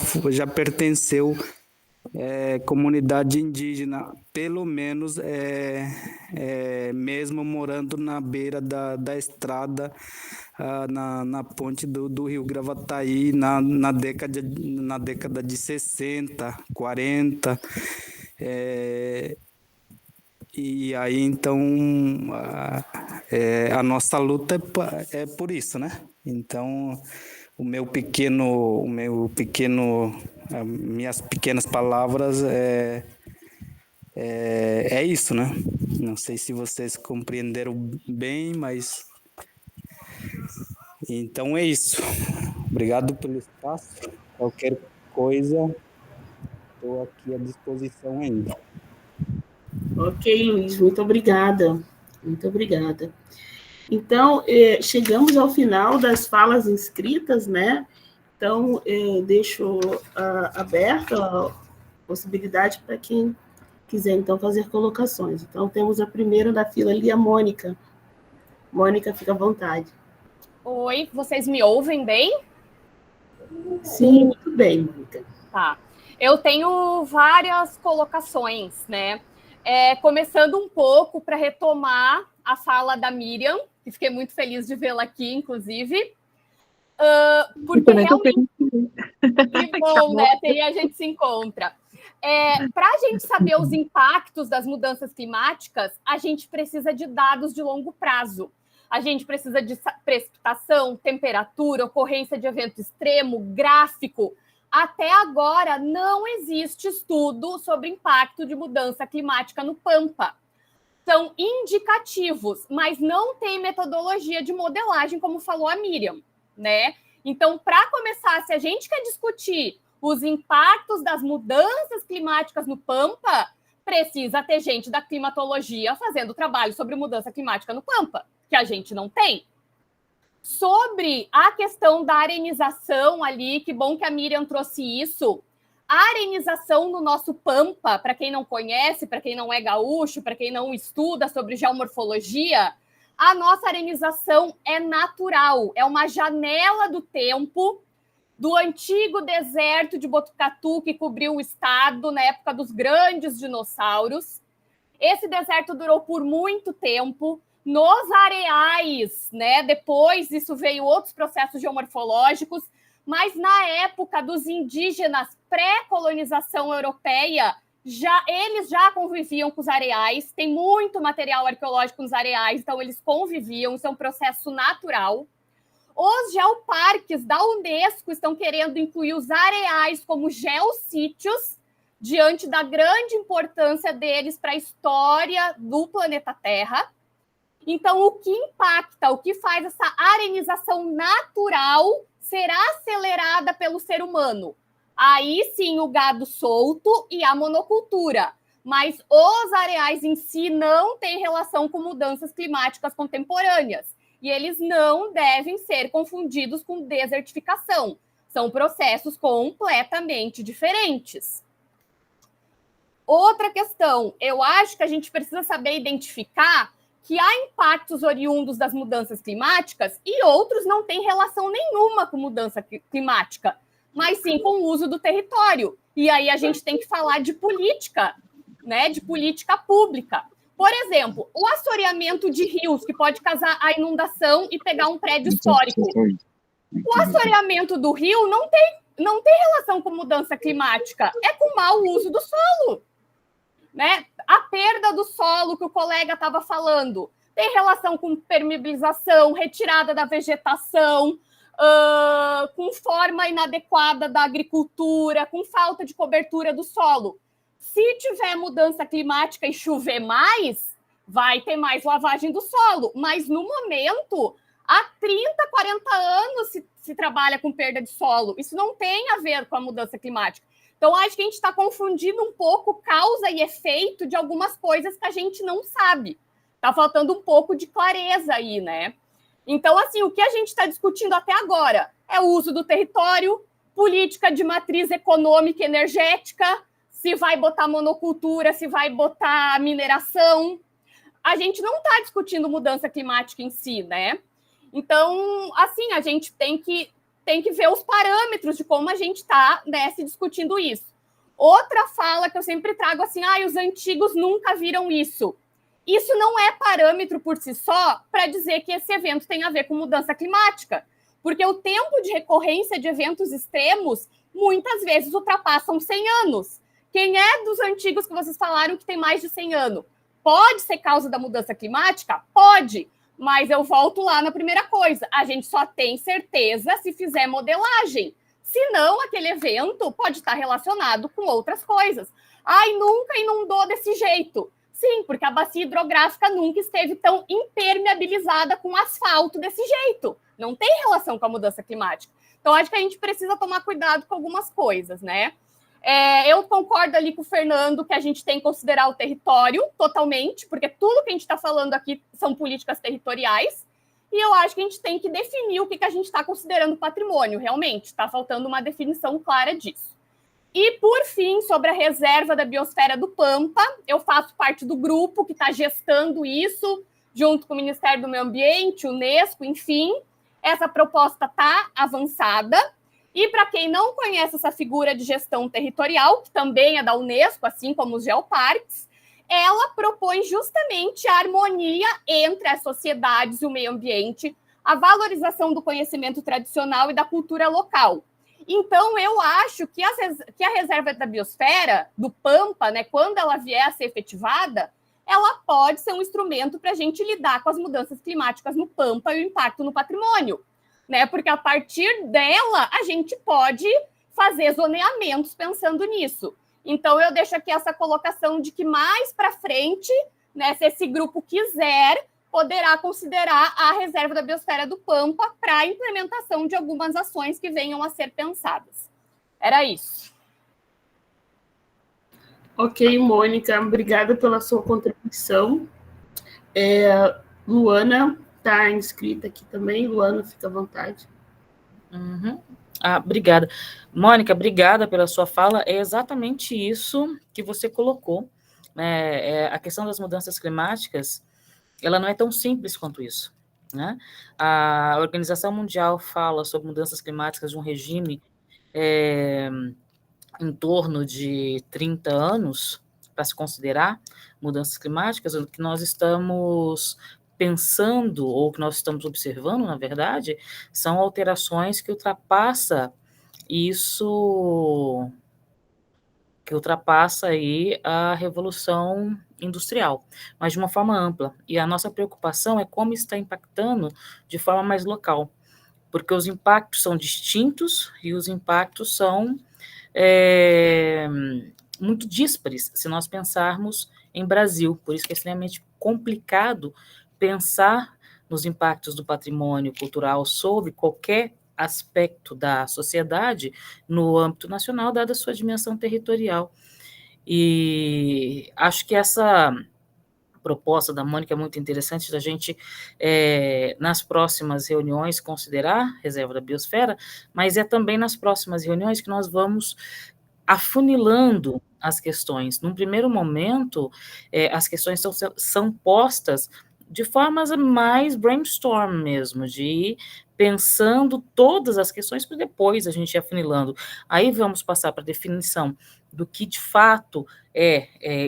pertenceu comunidade indígena, pelo menos mesmo morando na beira da estrada, na ponte do Rio Gravataí, na década de 60, 40, e aí, então, a nossa luta é por isso, né? Então, minhas pequenas palavras é isso, né? Não sei se vocês compreenderam bem, mas... Então, é isso. Obrigado pelo espaço. Qualquer coisa, estou aqui à disposição ainda. Ok, Luiz, muito obrigada. Muito obrigada. Então, chegamos ao final das falas inscritas, né? Então, eu deixo aberta a possibilidade para quem quiser, então, fazer colocações. Então, temos a primeira da fila ali, a Mônica. Mônica, fica à vontade. Oi, vocês me ouvem bem? Sim, muito bem, Mônica. Tá. Eu tenho várias colocações, né? Começando um pouco para retomar a fala da Miriam, que fiquei muito feliz de vê-la aqui, inclusive. Porque realmente... Que bom, né? Aí a gente se encontra. Para a gente saber os impactos das mudanças climáticas, a gente precisa de dados de longo prazo. A gente precisa de precipitação, temperatura, ocorrência de evento extremo, gráfico. Até agora, não existe estudo sobre impacto de mudança climática no Pampa. São indicativos, mas não tem metodologia de modelagem, como falou a Miriam, né? Então, para começar, se a gente quer discutir os impactos das mudanças climáticas no Pampa, precisa ter gente da climatologia fazendo trabalho sobre mudança climática no Pampa, que a gente não tem. Sobre a questão da arenização ali, que bom que a Miriam trouxe isso. A arenização no nosso Pampa, para quem não conhece, para quem não é gaúcho, para quem não estuda sobre geomorfologia, a nossa arenização é natural, é uma janela do tempo do antigo deserto de Botucatu que cobriu o estado na época dos grandes dinossauros. Esse deserto durou por muito tempo. Nos areais, né? Depois isso veio outros processos geomorfológicos, mas na época dos indígenas pré-colonização europeia, eles já conviviam com os areais, tem muito material arqueológico nos areais, então eles conviviam, isso é um processo natural. Os geoparques da Unesco estão querendo incluir os areais como geossítios, diante da grande importância deles para a história do planeta Terra. Então, o que impacta, o que faz essa arenização natural será acelerada pelo ser humano. Aí sim, o gado solto e a monocultura. Mas os areais em si não têm relação com mudanças climáticas contemporâneas. E eles não devem ser confundidos com desertificação. São processos completamente diferentes. Outra questão, eu acho que a gente precisa saber identificar que há impactos oriundos das mudanças climáticas e outros não têm relação nenhuma com mudança climática, mas sim com o uso do território. E aí a gente tem que falar de política, né, de política pública. Por exemplo, o assoreamento de rios, que pode causar a inundação e pegar um prédio histórico. O assoreamento do rio não tem relação com mudança climática, é com mau uso do solo. Né? A perda do solo que o colega estava falando tem relação com permeabilização, retirada da vegetação, com forma inadequada da agricultura, com falta de cobertura do solo. Se tiver mudança climática e chover mais, vai ter mais lavagem do solo. Mas, no momento, há 30, 40 anos se trabalha com perda de solo. Isso não tem a ver com a mudança climática. Então, acho que a gente está confundindo um pouco causa e efeito de algumas coisas que a gente não sabe. Está faltando um pouco de clareza aí, né? Então, assim, o que a gente está discutindo até agora é o uso do território, política de matriz econômica e energética, se vai botar monocultura, se vai botar mineração. A gente não está discutindo mudança climática em si, né? Então, assim, a gente tem que ver os parâmetros de como a gente está, né, se discutindo isso. Outra fala que eu sempre trago assim, os antigos nunca viram isso. Isso não é parâmetro por si só para dizer que esse evento tem a ver com mudança climática, porque o tempo de recorrência de eventos extremos muitas vezes ultrapassam 100 anos. Quem é dos antigos que vocês falaram que tem mais de 100 anos? Pode ser causa da mudança climática? Pode, mas eu volto lá na primeira coisa. A gente só tem certeza se fizer modelagem. Senão, aquele evento pode estar relacionado com outras coisas. Nunca inundou desse jeito. Sim, porque a bacia hidrográfica nunca esteve tão impermeabilizada com asfalto desse jeito. Não tem relação com a mudança climática. Então, acho que a gente precisa tomar cuidado com algumas coisas, né? Eu concordo ali com o Fernando que a gente tem que considerar o território totalmente, porque tudo que a gente está falando aqui são políticas territoriais, e eu acho que a gente tem que definir o que a gente está considerando patrimônio, realmente. Está faltando uma definição clara disso. E, por fim, sobre a reserva da biosfera do Pampa, eu faço parte do grupo que está gestando isso, junto com o Ministério do Meio Ambiente, Unesco, enfim. Essa proposta está avançada. E, para quem não conhece essa figura de gestão territorial, que também é da Unesco, assim como os geoparques, ela propõe justamente a harmonia entre as sociedades e o meio ambiente, a valorização do conhecimento tradicional e da cultura local. Então, eu acho que a reserva da biosfera, do Pampa, né, quando ela vier a ser efetivada, ela pode ser um instrumento para a gente lidar com as mudanças climáticas no Pampa e o impacto no patrimônio, né? Porque a partir dela, a gente pode fazer zoneamentos pensando nisso. Então, eu deixo aqui essa colocação de que mais para frente, né, se esse grupo quiser, poderá considerar a reserva da biosfera do Pampa para a implementação de algumas ações que venham a ser pensadas. Era isso. Ok, Mônica, obrigada pela sua contribuição. Luana está inscrita aqui também. Luana, fica à vontade. Obrigada. Mônica, obrigada pela sua fala. É exatamente isso que você colocou. A questão das mudanças climáticas, ela não é tão simples quanto isso, né? A Organização Mundial fala sobre mudanças climáticas de um regime em torno de 30 anos para se considerar mudanças climáticas. O que nós estamos pensando, ou que nós estamos observando, na verdade, são alterações que ultrapassa isso, que ultrapassa aí a revolução industrial, mas de uma forma ampla. E a nossa preocupação é como está impactando de forma mais local, porque os impactos são distintos e os impactos são muito díspares, se nós pensarmos em Brasil. Por isso que é extremamente complicado pensar nos impactos do patrimônio cultural sobre qualquer aspecto da sociedade no âmbito nacional, dada a sua dimensão territorial. E acho que essa proposta da Mônica é muito interessante da gente, nas próximas reuniões, considerar reserva da biosfera, mas é também nas próximas reuniões que nós vamos afunilando as questões. Num primeiro momento, as questões são postas de formas mais brainstorm mesmo, de ir pensando todas as questões para depois a gente ir afunilando. Aí vamos passar para a definição do que de fato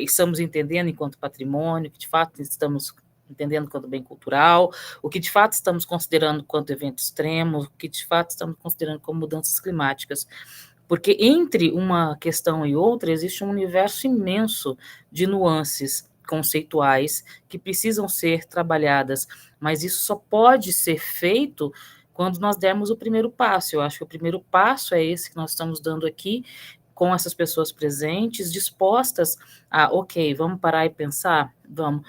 estamos entendendo enquanto patrimônio, o que de fato estamos entendendo enquanto bem cultural, o que de fato estamos considerando quanto evento extremo, o que de fato estamos considerando como mudanças climáticas. Porque entre uma questão e outra existe um universo imenso de nuances conceituais que precisam ser trabalhadas, mas isso só pode ser feito quando nós dermos o primeiro passo. Eu acho que o primeiro passo é esse que nós estamos dando aqui, com essas pessoas presentes, dispostas a, ok, vamos parar e pensar? Vamos.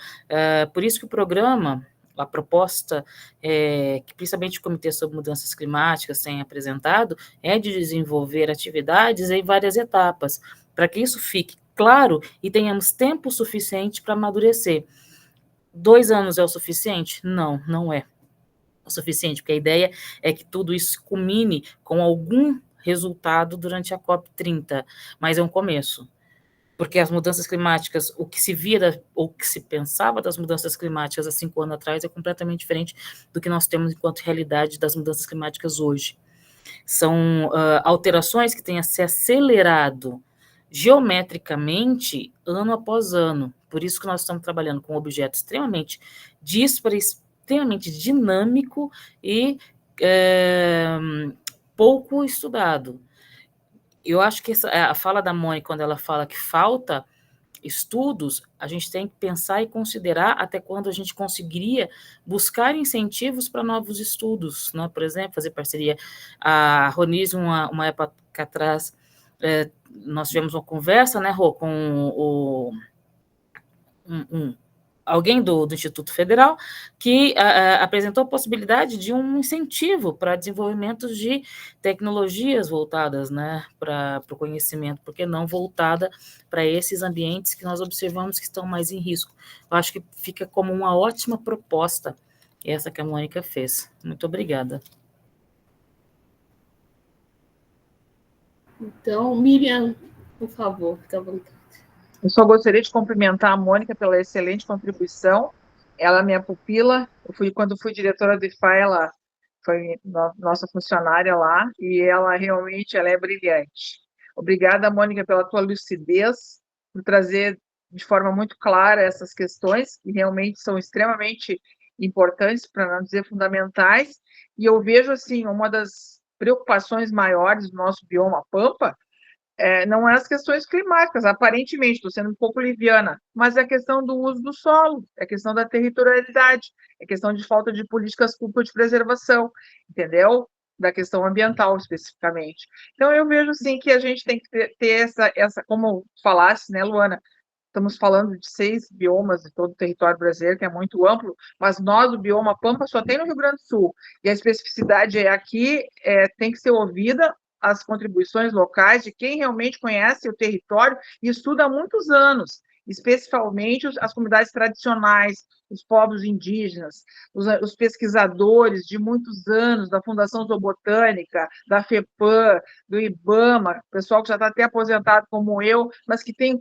Por isso que o programa, a proposta, que principalmente o Comitê sobre Mudanças Climáticas tem apresentado, é de desenvolver atividades em várias etapas, para que isso fique claro e tenhamos tempo suficiente para amadurecer. 2 anos é o suficiente? Não, não é o suficiente, porque a ideia é que tudo isso culmine com algum resultado durante a COP30, mas é um começo. porque as mudanças climáticas, o que se via ou que se pensava das mudanças climáticas há 5 anos atrás é completamente diferente do que nós temos enquanto realidade das mudanças climáticas hoje. São alterações que têm se acelerado geometricamente ano após ano. Por isso que nós estamos trabalhando com um objeto extremamente disparo, extremamente dinâmico e pouco estudado. Eu acho que a fala da Mônica, quando ela fala que falta estudos, a gente tem que pensar e considerar até quando a gente conseguiria buscar incentivos para novos estudos, né? Por exemplo, fazer parceria. A Ronise, uma época atrás, nós tivemos uma conversa, né, Rô, com alguém do Instituto Federal que apresentou a possibilidade de um incentivo para desenvolvimento de tecnologias voltadas, né, para o conhecimento, porque não voltada para esses ambientes que nós observamos que estão mais em risco. Eu acho que fica como uma ótima proposta essa que a Mônica fez. Muito obrigada. Então, Miriam, por favor, fica à vontade. Eu só gostaria de cumprimentar a Mônica pela excelente contribuição. Ela é minha pupila. Quando fui diretora do IFA, ela foi nossa funcionária lá, e ela é brilhante. Obrigada, Mônica, pela tua lucidez, por trazer de forma muito clara essas questões, que realmente são extremamente importantes, para não dizer fundamentais. E eu vejo, assim, uma das preocupações maiores do nosso bioma Pampa não é as questões climáticas, aparentemente, estou sendo um pouco liviana, mas é a questão do uso do solo, é a questão da territorialidade, é a questão de falta de políticas públicas de preservação, entendeu? Da questão ambiental, especificamente. Então, eu vejo, sim, que a gente tem que ter essa como falasse, né, Luana? Estamos falando de 6 biomas de todo o território brasileiro, que é muito amplo, mas nós, o bioma Pampa, só tem no Rio Grande do Sul, e a especificidade aqui tem que ser ouvida, as contribuições locais de quem realmente conhece o território e estuda há muitos anos, especialmente as comunidades tradicionais, os povos indígenas, os pesquisadores de muitos anos da Fundação Zoobotânica, da FEPAM, do IBAMA, pessoal que já está até aposentado como eu, mas que tem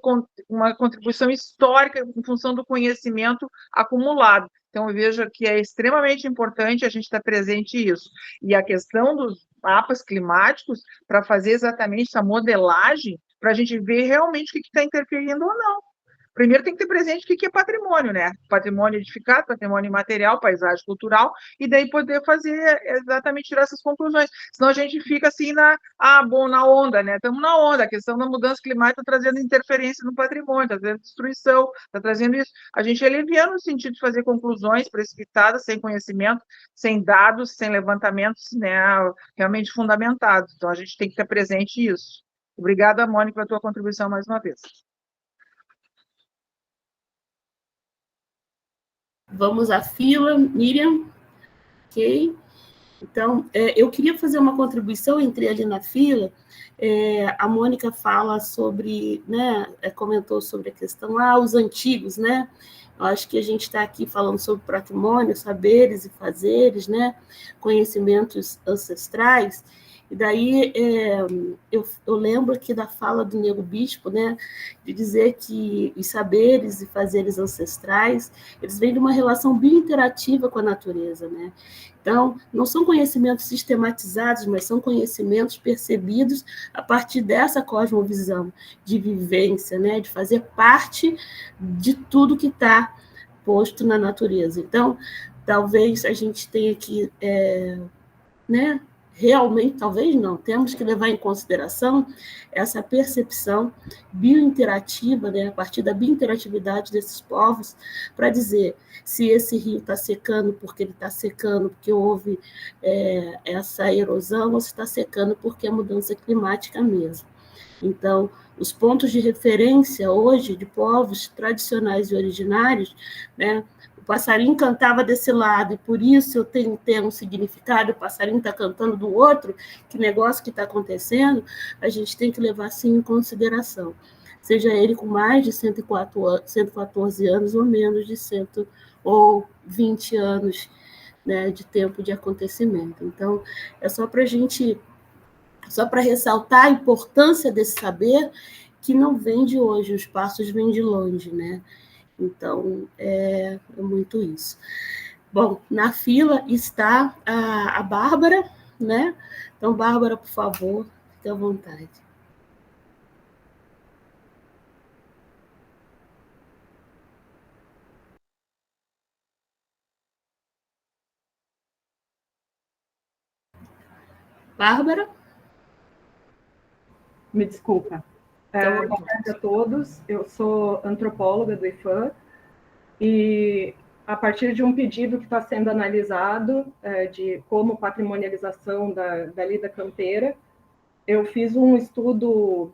uma contribuição histórica em função do conhecimento acumulado. Então, eu vejo que é extremamente importante a gente estar presente nisso. E a questão dos mapas climáticos, para fazer exatamente essa modelagem, para a gente ver realmente o que está interferindo ou não. Primeiro tem que ter presente o que é patrimônio, né? Patrimônio edificado, patrimônio imaterial, paisagem cultural, e daí poder fazer exatamente tirar essas conclusões. Senão a gente fica assim na onda, né? Estamos na onda, a questão da mudança climática está trazendo interferência no patrimônio, está trazendo destruição, está trazendo isso. A gente é leviano no sentido de fazer conclusões precipitadas, sem conhecimento, sem dados, sem levantamentos, né, realmente fundamentados. Então a gente tem que estar presente nisso. Obrigada, Mônica, pela tua contribuição mais uma vez. Vamos à fila, Miriam. Ok. Então, eu queria fazer uma contribuição, entrei ali na fila. A Mônica fala sobre, né, comentou sobre a questão, os antigos, né? Eu acho que a gente está aqui falando sobre patrimônio, saberes e fazeres, né? Conhecimentos ancestrais. E daí eu lembro aqui da fala do Nego Bispo, né, de dizer que os saberes e fazeres ancestrais, eles vêm de uma relação biointerativa com a natureza, né? Então, não são conhecimentos sistematizados, mas são conhecimentos percebidos a partir dessa cosmovisão de vivência, né, de fazer parte de tudo que está posto na natureza. Então, talvez a gente tenha que, né, realmente, talvez não, temos que levar em consideração essa percepção biointerativa, né, a partir da biointeratividade desses povos, para dizer se esse rio está secando porque ele está secando porque houve essa erosão, ou se está secando porque é mudança climática mesmo. Então, os pontos de referência hoje de povos tradicionais e originários, né, o passarinho cantava desse lado, e por isso eu tenho um significado, o passarinho está cantando do outro, que negócio que está acontecendo, a gente tem que levar, sim, em consideração. Seja ele com mais de 114 anos ou menos de 120 anos, né, de tempo de acontecimento. Então, é só para a gente, só para ressaltar a importância desse saber que não vem de hoje, os passos vêm de longe, né? Então, é muito isso. Bom, na fila está a Bárbara, né? Então, Bárbara, por favor, fique à vontade. Bárbara? Me desculpa. Boa tarde a todos. Eu sou antropóloga do IFAM e, a partir de um pedido que está sendo analisado de como patrimonialização da lida campeira, eu fiz um estudo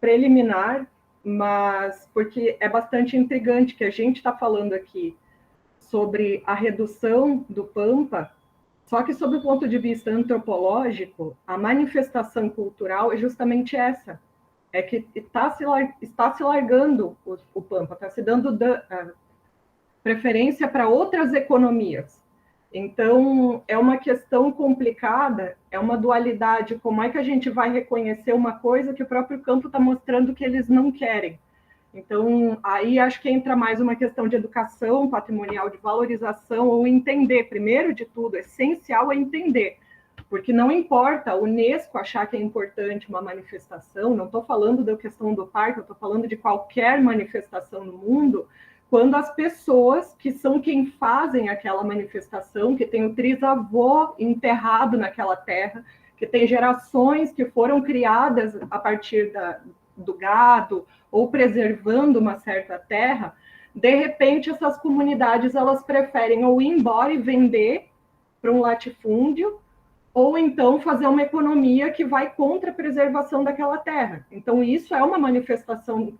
preliminar, mas porque é bastante intrigante que a gente está falando aqui sobre a redução do Pampa, só que, sob o ponto de vista antropológico, a manifestação cultural é justamente essa, é que está se largando o Pampa, está se dando preferência para outras economias. Então, é uma questão complicada, é uma dualidade, como é que a gente vai reconhecer uma coisa que o próprio campo está mostrando que eles não querem. Então, aí acho que entra mais uma questão de educação patrimonial, de valorização, ou entender, primeiro de tudo, essencial é entender, porque não importa a Unesco achar que é importante uma manifestação, não estou falando da questão do parque, eu estou falando de qualquer manifestação no mundo, quando as pessoas que são quem fazem aquela manifestação, que tem o trisavô enterrado naquela terra, que tem gerações que foram criadas a partir do gado, ou preservando uma certa terra, de repente essas comunidades elas preferem ou ir embora e vender para um latifúndio, ou então fazer uma economia que vai contra a preservação daquela terra. Então isso é uma manifestação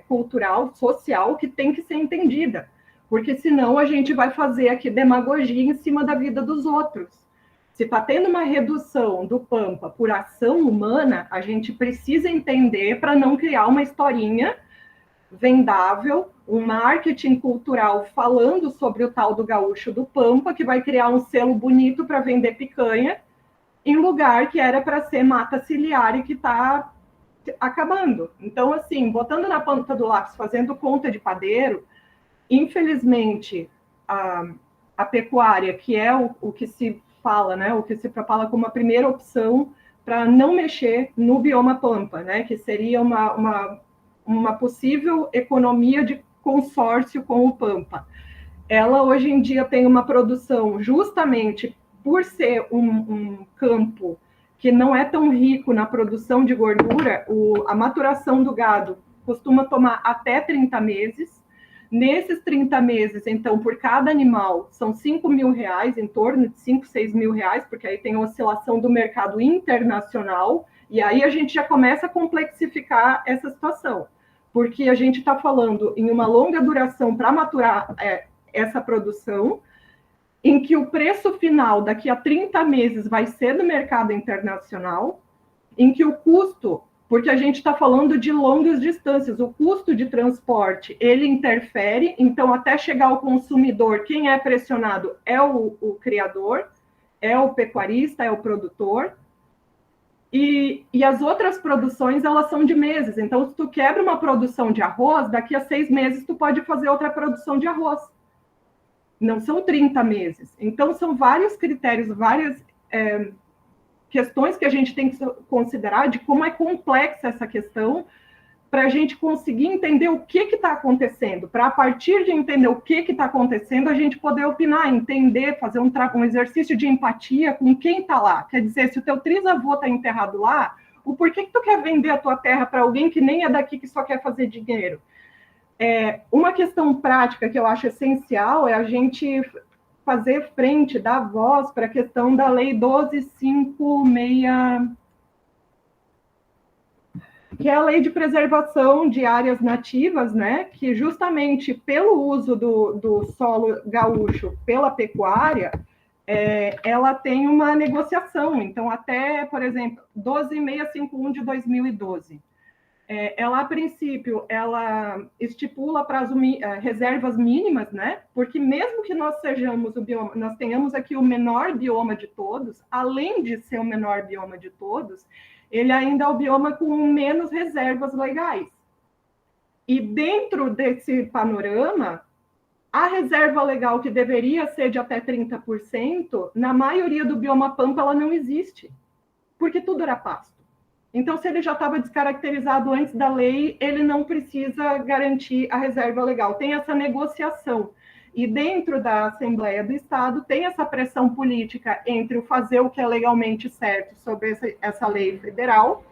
cultural, social, que tem que ser entendida, porque senão a gente vai fazer aqui demagogia em cima da vida dos outros. Se está tendo uma redução do Pampa por ação humana, a gente precisa entender para não criar uma historinha vendável, um marketing cultural falando sobre o tal do gaúcho do Pampa, que vai criar um selo bonito para vender picanha, em lugar que era para ser mata ciliar e que está acabando. Então, assim, botando na ponta do lápis, fazendo conta de padeiro, infelizmente, a pecuária, que é o que se fala, né, o que se fala como a primeira opção para não mexer no bioma Pampa, né, que seria uma possível economia de consórcio com o Pampa. Ela, hoje em dia, tem uma produção, justamente por ser um campo que não é tão rico na produção de gordura, a maturação do gado costuma tomar até 30 meses. Nesses 30 meses, então, por cada animal, são R$5.000, em torno de 5, 6 mil reais, porque aí tem a oscilação do mercado internacional, e aí a gente já começa a complexificar essa situação, porque a gente está falando em uma longa duração para maturar essa produção, em que o preço final daqui a 30 meses vai ser do mercado internacional, em que o custo, porque a gente está falando de longas distâncias, o custo de transporte, ele interfere, então até chegar ao consumidor, quem é pressionado é o criador, é o pecuarista, é o produtor, e as outras produções, elas são de meses, então se tu quebra uma produção de arroz, daqui a 6 meses tu pode fazer outra produção de arroz. Não são 30 meses. Então, são vários critérios, várias questões que a gente tem que considerar de como é complexa essa questão para a gente conseguir entender o que está acontecendo, para, a partir de entender o que está acontecendo, a gente poder opinar, entender, fazer um exercício de empatia com quem está lá. Quer dizer, se o teu trisavô está enterrado lá, o porquê que tu quer vender a tua terra para alguém que nem é daqui, que só quer fazer dinheiro? Uma questão prática que eu acho essencial é a gente fazer frente, dar voz para a questão da Lei 12.56, que é a Lei de Preservação de Áreas Nativas, né, que justamente pelo uso do solo gaúcho pela pecuária, ela tem uma negociação. Então, até, por exemplo, 12.651 de 2012. Ela, a princípio, ela estipula reservas mínimas, né? Porque mesmo que nós sejamos nós tenhamos aqui o menor bioma de todos, além de ser o menor bioma de todos, ele ainda é o bioma com menos reservas legais. E dentro desse panorama, a reserva legal, que deveria ser de até 30%, na maioria do bioma pampa, ela não existe, porque tudo era pasto. Então, se ele já estava descaracterizado antes da lei, ele não precisa garantir a reserva legal. Tem essa negociação. E dentro da Assembleia do Estado tem essa pressão política entre o fazer o que é legalmente certo sobre essa lei federal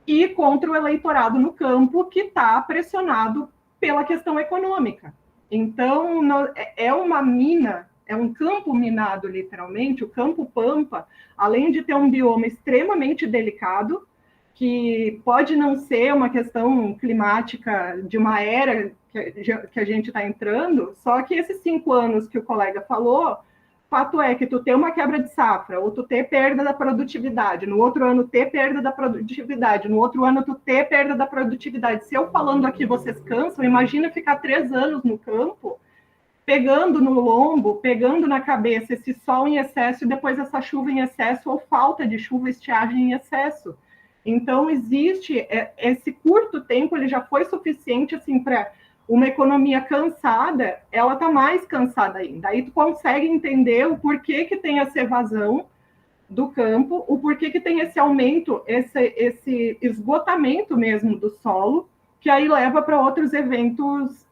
e contra o eleitorado no campo, que está pressionado pela questão econômica. Então, é uma mina, é um campo minado, literalmente. O campo pampa, além de ter um bioma extremamente delicado, que pode não ser uma questão climática de uma era que a gente está entrando, só que esses 5 anos que o colega falou, fato é que tu ter uma quebra de safra, ou tu ter perda da produtividade, no outro ano ter perda da produtividade, no outro ano tu ter perda da produtividade. Se eu falando aqui vocês cansam, imagina ficar 3 anos no campo, pegando no lombo, pegando na cabeça esse sol em excesso e depois essa chuva em excesso, ou falta de chuva, estiagem em excesso. Então, existe esse curto tempo, ele já foi suficiente assim, para uma economia cansada, ela está mais cansada ainda. Aí tu consegue entender o porquê que tem essa evasão do campo, o porquê que tem esse aumento, esse esgotamento mesmo do solo, que aí leva para outros eventos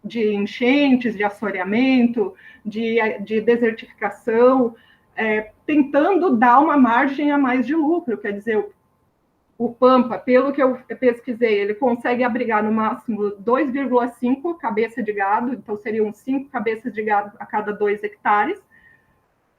de enchentes, de assoreamento, de desertificação, tentando dar uma margem a mais de lucro. Quer dizer, o pampa, pelo que eu pesquisei, ele consegue abrigar no máximo 2,5 cabeças de gado, então seriam 5 cabeças de gado a cada 2 hectares.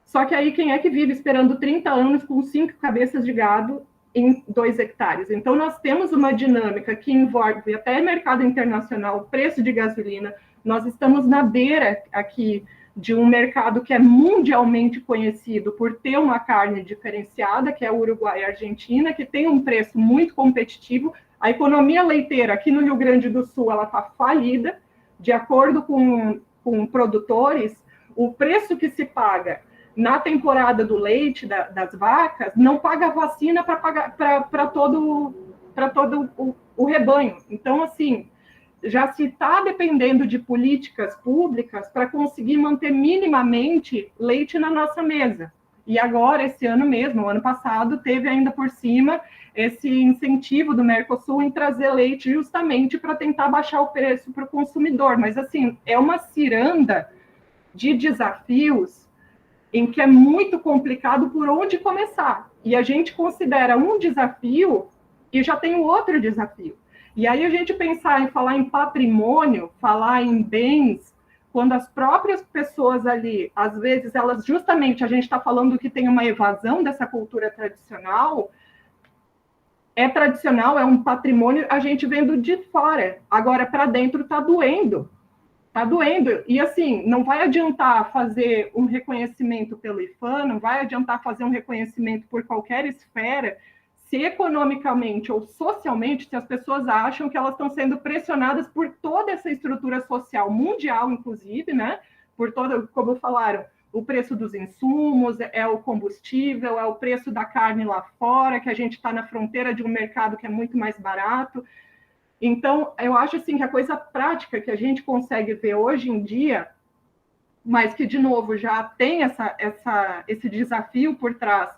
Só que aí quem é que vive esperando 30 anos com 5 cabeças de gado em 2 hectares? Então nós temos uma dinâmica que envolve até mercado internacional, preço de gasolina. Nós estamos na beira aqui de um mercado que é mundialmente conhecido por ter uma carne diferenciada, que é o Uruguai e a Argentina, que tem um preço muito competitivo. A economia leiteira aqui no Rio Grande do Sul, ela está falida. De acordo com produtores, o preço que se paga na temporada do leite das vacas não paga vacina para todo o rebanho. Então, assim, já se está dependendo de políticas públicas para conseguir manter minimamente leite na nossa mesa. E agora, esse ano mesmo, o ano passado, teve ainda por cima esse incentivo do Mercosul em trazer leite justamente para tentar baixar o preço para o consumidor. Mas, assim, é uma ciranda de desafios em que é muito complicado por onde começar. E a gente considera um desafio e já tem um outro desafio. E aí a gente pensar em falar em patrimônio, falar em bens, quando as próprias pessoas ali, às vezes, elas justamente, a gente está falando que tem uma evasão dessa cultura tradicional, é um patrimônio, a gente vendo de fora. Agora, para dentro, está doendo. Está doendo. E, assim, não vai adiantar fazer um reconhecimento pelo IFAM, não vai adiantar fazer um reconhecimento por qualquer esfera, se economicamente ou socialmente, se as pessoas acham que elas estão sendo pressionadas por toda essa estrutura social mundial, inclusive, né? Por todo, como falaram, o preço dos insumos, é o combustível, é o preço da carne lá fora, que a gente está na fronteira de um mercado que é muito mais barato. Então, eu acho assim que a coisa prática que a gente consegue ver hoje em dia, mas que, de novo, já tem esse desafio por trás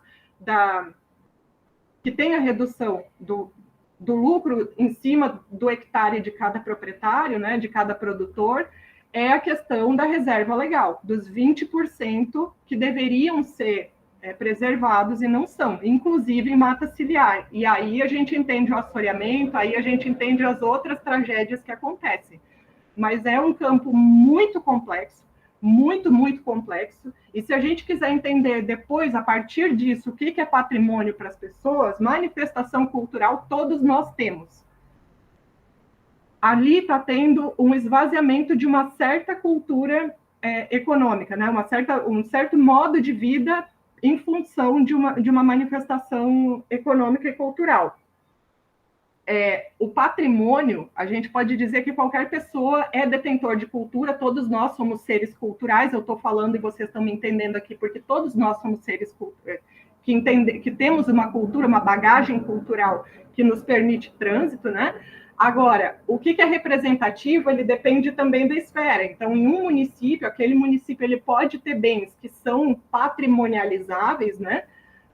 que tem a redução do lucro em cima do hectare de cada proprietário, né, de cada produtor, é a questão da reserva legal, dos 20% que deveriam ser preservados e não são, inclusive em mata ciliar. E aí a gente entende o assoreamento, aí a gente entende as outras tragédias que acontecem. Mas é um campo muito complexo, muito, muito complexo, e se a gente quiser entender depois, a partir disso, o que é patrimônio para as pessoas, manifestação cultural todos nós temos. Ali está tendo um esvaziamento de uma certa cultura econômica, né? Um certo modo de vida em função de uma manifestação econômica e cultural. O patrimônio, a gente pode dizer que qualquer pessoa é detentor de cultura, todos nós somos seres culturais, eu estou falando e vocês estão me entendendo aqui, porque todos nós somos seres que temos uma cultura, uma bagagem cultural que nos permite trânsito, né? Agora, o que é representativo, ele depende também da esfera. Então, em um município, aquele município ele pode ter bens que são patrimonializáveis, né?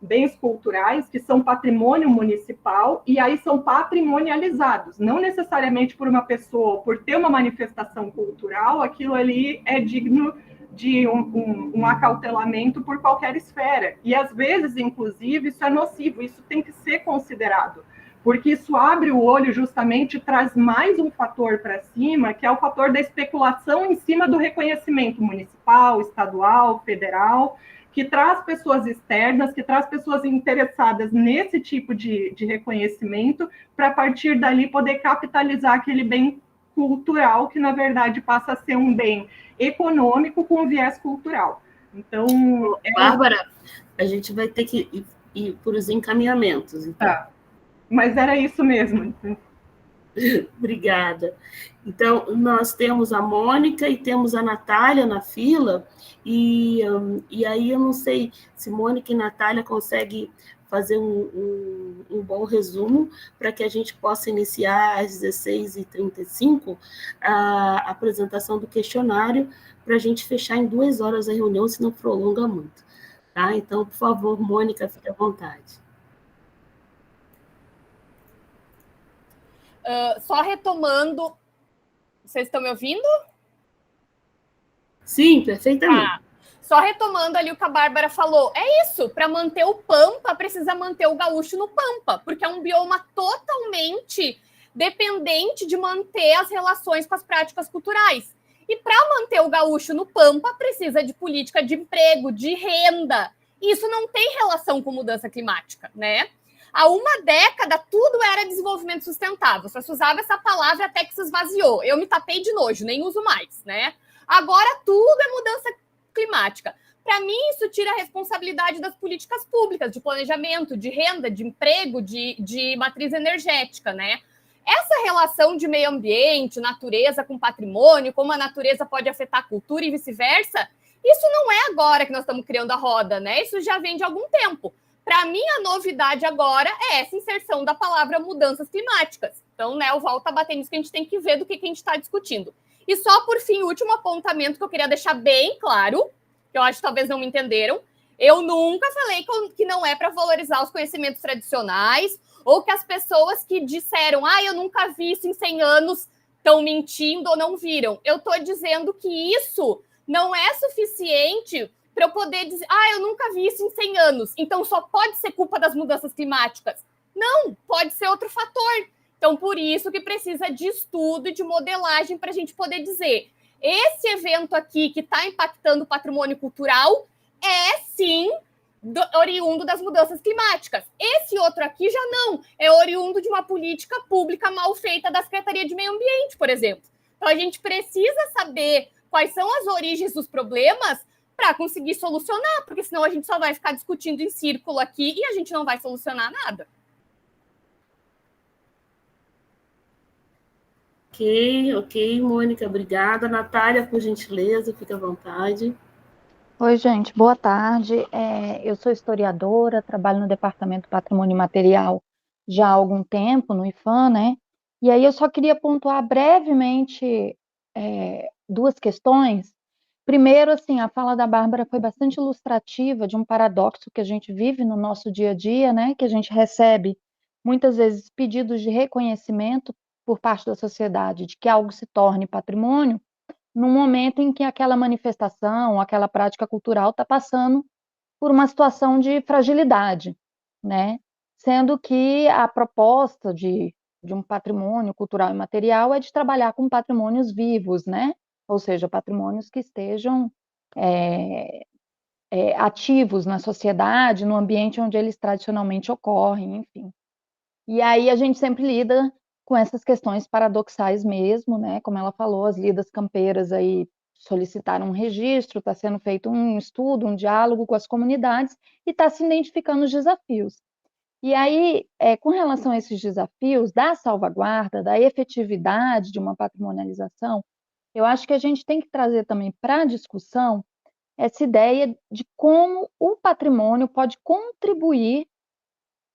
Bens culturais que são patrimônio municipal e aí são patrimonializados, não necessariamente por uma pessoa, por ter uma manifestação cultural, aquilo ali é digno de um acautelamento por qualquer esfera. E às vezes, inclusive, isso é nocivo, isso tem que ser considerado, porque isso abre o olho justamente e traz mais um fator para cima, que é o fator da especulação em cima do reconhecimento municipal, estadual, federal, que traz pessoas externas, que traz pessoas interessadas nesse tipo de reconhecimento, para a partir dali poder capitalizar aquele bem cultural, que na verdade passa a ser um bem econômico com viés cultural. Então, Bárbara, a gente vai ter que ir por os encaminhamentos. Então. Tá. Mas era isso mesmo. Obrigada. Então, nós temos a Mônica e temos a Natália na fila, e aí eu não sei se Mônica e Natália conseguem fazer um bom resumo para que a gente possa iniciar às 16h35 a apresentação do questionário, para a gente fechar em 2 horas a reunião, se não prolonga muito. Tá? Então, por favor, Mônica, fique à vontade. Só retomando, vocês estão me ouvindo? Sim, perfeitamente. Só retomando ali o que a Bárbara falou, é isso, para manter o Pampa, precisa manter o gaúcho no Pampa, porque é um bioma totalmente dependente de manter as relações com as práticas culturais. E para manter o gaúcho no Pampa, precisa de política de emprego, de renda. E isso não tem relação com mudança climática, né? Há uma década, tudo era desenvolvimento sustentável. Só se usava essa palavra até que se esvaziou. Eu me tapei de nojo, nem uso mais, né? Agora tudo é mudança climática. Para mim, isso tira a responsabilidade das políticas públicas, de planejamento, de renda, de emprego, de matriz energética, né? Essa relação de meio ambiente, natureza com patrimônio, como a natureza pode afetar a cultura e vice-versa, isso não é agora que nós estamos criando a roda, né? Isso já vem de algum tempo. Para mim, a novidade agora é essa inserção da palavra mudanças climáticas. Então, né, eu volto a bater nisso que a gente tem que ver do que a gente está discutindo. E só, por fim, o último apontamento que eu queria deixar bem claro, que eu acho que talvez não me entenderam, eu nunca falei que não é para valorizar os conhecimentos tradicionais, ou que as pessoas que disseram, eu nunca vi isso em 100 anos, estão mentindo ou não viram. Eu estou dizendo que isso não é suficiente para eu poder dizer, eu nunca vi isso em 100 anos, então só pode ser culpa das mudanças climáticas. Não, pode ser outro fator. Então, por isso que precisa de estudo e de modelagem para a gente poder dizer, esse evento aqui que está impactando o patrimônio cultural é, sim, oriundo das mudanças climáticas. Esse outro aqui já não, é oriundo de uma política pública mal feita da Secretaria de Meio Ambiente, por exemplo. Então, a gente precisa saber quais são as origens dos problemas para conseguir solucionar, porque senão a gente só vai ficar discutindo em círculo aqui e a gente não vai solucionar nada. Ok, Mônica, obrigada. Natália, por gentileza, fique à vontade. Oi, gente, boa tarde. Eu sou historiadora, trabalho no Departamento Patrimônio Imaterial já há algum tempo, no IPHAN, né? E aí eu só queria pontuar brevemente 2 questões. Primeiro, assim, a fala da Bárbara foi bastante ilustrativa de um paradoxo que a gente vive no nosso dia a dia, né? Que a gente recebe, muitas vezes, pedidos de reconhecimento por parte da sociedade de que algo se torne patrimônio, num momento em que aquela manifestação, aquela prática cultural está passando por uma situação de fragilidade, né? Sendo que a proposta de um patrimônio cultural e material é de trabalhar com patrimônios vivos, né? Ou seja, patrimônios que estejam ativos na sociedade, no ambiente onde eles tradicionalmente ocorrem, enfim. E aí a gente sempre lida com essas questões paradoxais mesmo, né? Como ela falou, as lidas campeiras aí solicitaram um registro, está sendo feito um estudo, um diálogo com as comunidades e está se identificando os desafios. E aí, com relação a esses desafios da salvaguarda, da efetividade de uma patrimonialização, eu acho que a gente tem que trazer também para a discussão essa ideia de como o patrimônio pode contribuir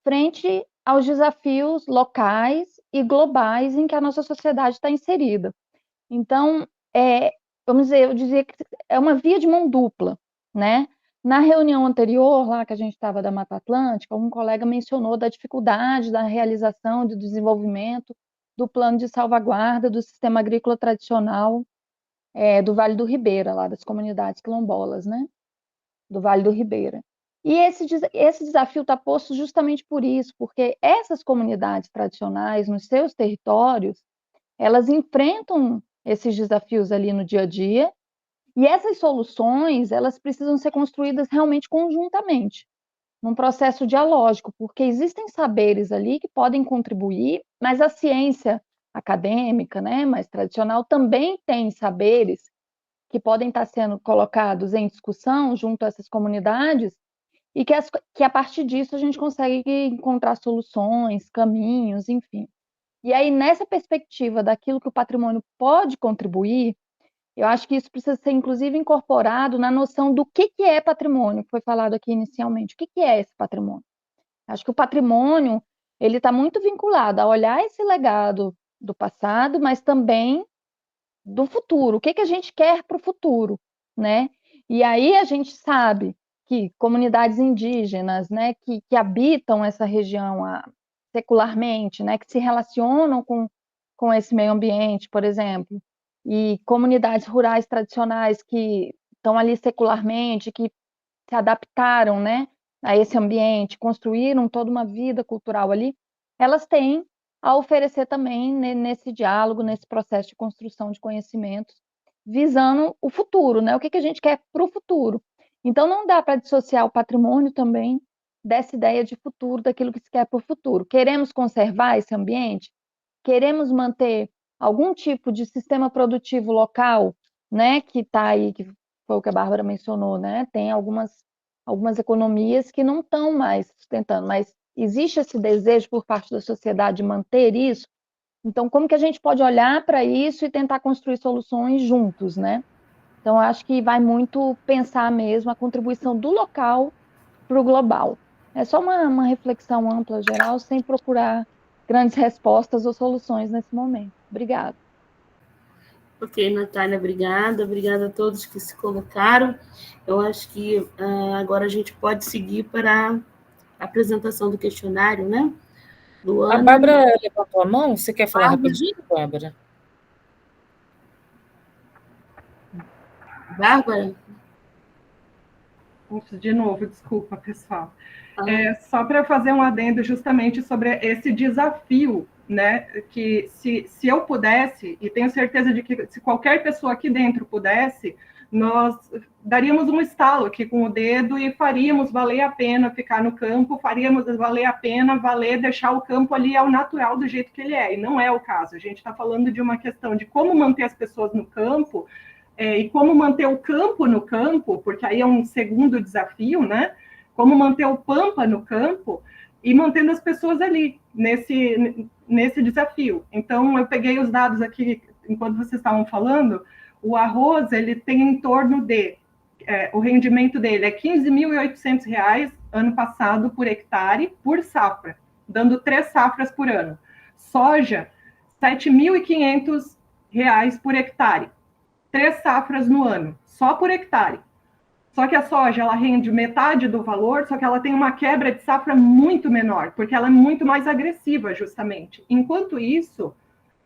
frente aos desafios locais e globais em que a nossa sociedade está inserida. Então, vamos dizer, eu dizia que é uma via de mão dupla, né? Na reunião anterior, lá que a gente estava da Mata Atlântica, um colega mencionou da dificuldade da realização, do desenvolvimento do plano de salvaguarda do sistema agrícola tradicional do Vale do Ribeira, lá das comunidades quilombolas, né? Do Vale do Ribeira. E esse desafio está posto justamente por isso, porque essas comunidades tradicionais, nos seus territórios, elas enfrentam esses desafios ali no dia a dia, e essas soluções, elas precisam ser construídas realmente conjuntamente, num processo dialógico, porque existem saberes ali que podem contribuir, mas a ciência acadêmica, né, mais tradicional, também tem saberes que podem estar sendo colocados em discussão junto a essas comunidades, e que a partir disso a gente consegue encontrar soluções, caminhos, enfim. E aí, nessa perspectiva daquilo que o patrimônio pode contribuir, eu acho que isso precisa ser, inclusive, incorporado na noção do que é patrimônio, que foi falado aqui inicialmente. O que é esse patrimônio? Acho que o patrimônio ele está muito vinculado a olhar esse legado do passado, mas também do futuro. O que a gente quer para o futuro, né? E aí a gente sabe que comunidades indígenas, né, que habitam essa região secularmente, né, que se relacionam com esse meio ambiente, por exemplo, e comunidades rurais tradicionais que estão ali secularmente, que se adaptaram, né, a esse ambiente, construíram toda uma vida cultural ali, elas têm a oferecer também nesse diálogo, nesse processo de construção de conhecimentos, visando o futuro, né? O que a gente quer para o futuro. Então, não dá para dissociar o patrimônio também dessa ideia de futuro, daquilo que se quer para o futuro. Queremos conservar esse ambiente? Queremos manter algum tipo de sistema produtivo local, né? Que está aí, que foi o que a Bárbara mencionou, né? Tem algumas economias que não estão mais sustentando, mas existe esse desejo por parte da sociedade de manter isso. Então, como que a gente pode olhar para isso e tentar construir soluções juntos, né? Então, acho que vai muito pensar mesmo a contribuição do local para o global. É só uma reflexão ampla, geral, sem procurar grandes respostas ou soluções nesse momento. Obrigada. Ok, Natália, obrigada. Obrigada a todos que se colocaram. Eu acho que agora a gente pode seguir para a apresentação do questionário, né? A Bárbara levantou a mão. Você quer falar rapidinho, Bárbara? Bárbara? De novo, desculpa, pessoal. Só para fazer um adendo justamente sobre esse desafio, né, que se eu pudesse, e tenho certeza de que se qualquer pessoa aqui dentro pudesse, nós daríamos um estalo aqui com o dedo e faríamos valer a pena ficar no campo, faríamos valer a pena deixar o campo ali ao natural do jeito que ele é, e não é o caso. A gente está falando de uma questão de como manter as pessoas no campo, e como manter o campo no campo, porque aí é um segundo desafio, né? Como manter o pampa no campo e mantendo as pessoas ali, nesse desafio. Então, eu peguei os dados aqui, enquanto vocês estavam falando, o arroz, ele tem em torno de, o rendimento dele é R$ 15.800 ano passado por hectare, por safra, dando 3 safras por ano. Soja, R$ 7.500 por hectare, 3 safras no ano, só por hectare. Só que a soja, ela rende metade do valor, só que ela tem uma quebra de safra muito menor, porque ela é muito mais agressiva, justamente. Enquanto isso,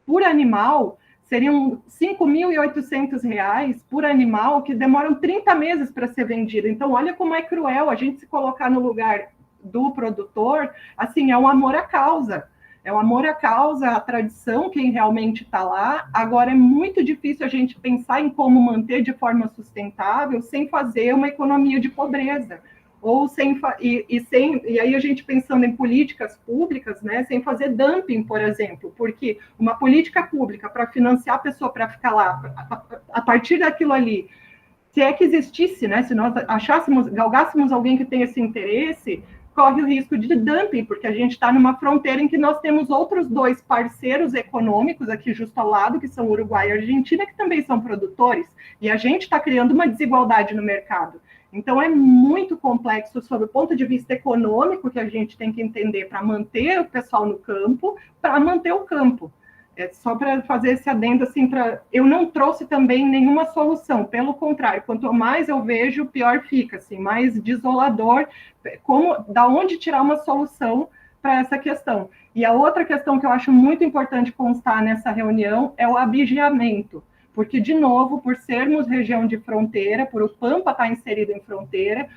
por animal, seriam R$ 5.800 por animal, que demoram 30 meses para ser vendido. Então, olha como é cruel a gente se colocar no lugar do produtor, assim, é um amor à causa. É o amor à causa, à tradição, quem realmente está lá. Agora, é muito difícil a gente pensar em como manter de forma sustentável sem fazer uma economia de pobreza. Ou e aí a gente pensando em políticas públicas, né, sem fazer dumping, por exemplo, porque uma política pública para financiar a pessoa para ficar lá, a partir daquilo ali, se é que existisse, né, se nós galgássemos alguém que tem esse interesse, corre o risco de dumping, porque a gente está numa fronteira em que nós temos outros 2 parceiros econômicos aqui justo ao lado, que são Uruguai e Argentina, que também são produtores, e a gente está criando uma desigualdade no mercado. Então, é muito complexo sob o ponto de vista econômico que a gente tem que entender para manter o pessoal no campo, para manter o campo. Só para fazer esse adendo, assim, eu não trouxe também nenhuma solução, pelo contrário, quanto mais eu vejo, pior fica, assim, mais desolador, da onde tirar uma solução para essa questão. E a outra questão que eu acho muito importante constar nessa reunião é o abigeamento, porque, de novo, por sermos região de fronteira, por o Pampa estar inserido em fronteira,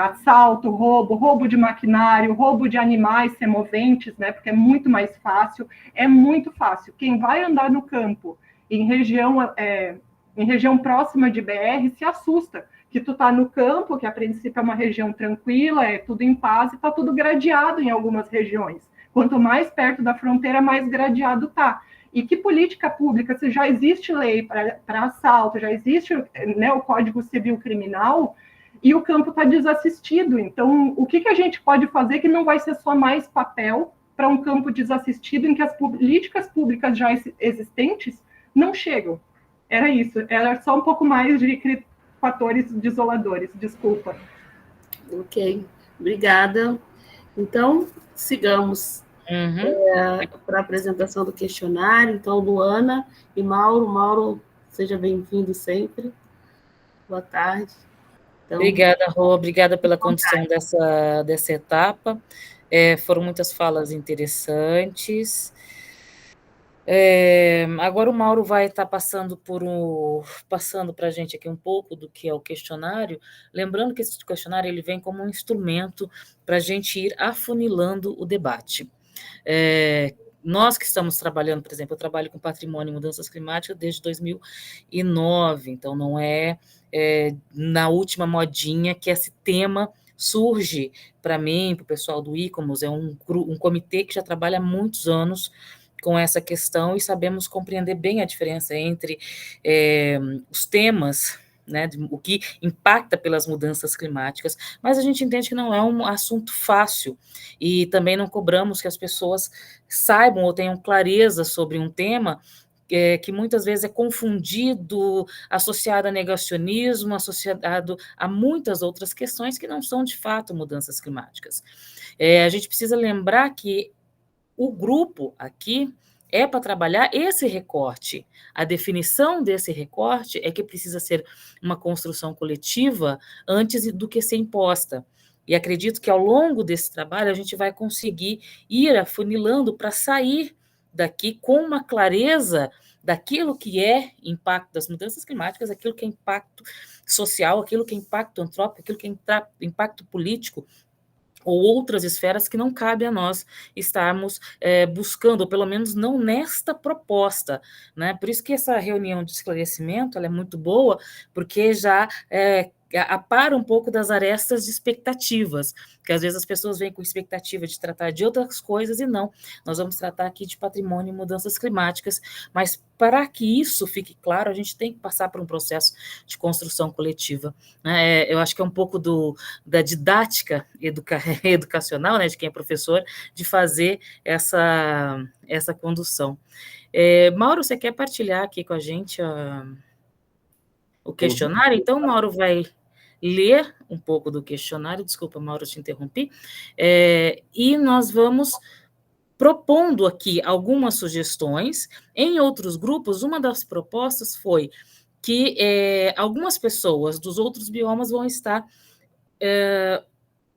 assalto, roubo de maquinário, roubo de animais semoventes, né, porque é muito mais fácil, Quem vai andar no campo em região próxima de BR se assusta, que tu tá no campo, que a princípio é uma região tranquila, é tudo em paz, e tá tudo gradeado em algumas regiões. Quanto mais perto da fronteira, mais gradeado tá. E que política pública, se já existe lei para assalto, já existe, né, o Código Civil Criminal, e o campo está desassistido. Então, o que a gente pode fazer que não vai ser só mais papel para um campo desassistido em que as políticas públicas já existentes não chegam? Era isso, era só um pouco mais de fatores desoladores, desculpa. Ok, obrigada. Então, sigamos para a apresentação do questionário. Então, Luana e Mauro, seja bem-vindo sempre. Boa tarde. Então, obrigada, Rô, obrigada pela condução dessa etapa. Foram muitas falas interessantes. Agora o Mauro vai estar passando para a gente aqui um pouco do que é o questionário, lembrando que esse questionário ele vem como um instrumento para a gente ir afunilando o debate. Nós que estamos trabalhando, por exemplo, eu trabalho com patrimônio e mudanças climáticas desde 2009, então não é na última modinha que esse tema surge para mim, para o pessoal do ICOMOS, é um comitê que já trabalha há muitos anos com essa questão e sabemos compreender bem a diferença entre os temas, né, o que impacta pelas mudanças climáticas, mas a gente entende que não é um assunto fácil e também não cobramos que as pessoas saibam ou tenham clareza sobre um tema que muitas vezes é confundido, associado a negacionismo, associado a muitas outras questões que não são, de fato, mudanças climáticas. A gente precisa lembrar que o grupo aqui é para trabalhar esse recorte. A definição desse recorte é que precisa ser uma construção coletiva antes do que ser imposta. E acredito que ao longo desse trabalho a gente vai conseguir ir afunilando para sair daqui com uma clareza daquilo que é impacto das mudanças climáticas, aquilo que é impacto social, aquilo que é impacto antrópico, aquilo que é impacto político, ou outras esferas que não cabe a nós estarmos buscando, ou pelo menos não nesta proposta, né? Por isso que essa reunião de esclarecimento ela é muito boa, porque já apara um pouco das arestas de expectativas, que às vezes as pessoas vêm com expectativa de tratar de outras coisas e não, nós vamos tratar aqui de patrimônio e mudanças climáticas, mas para que isso fique claro, a gente tem que passar por um processo de construção coletiva, né? Eu acho que é um pouco da didática educacional, né, de quem é professor, de fazer essa condução. Mauro, você quer partilhar aqui com a gente o questionário? Então, Mauro vai ler um pouco do questionário, desculpa, Mauro, te interrompi, e nós vamos propondo aqui algumas sugestões. Em outros grupos, uma das propostas foi que algumas pessoas dos outros biomas vão estar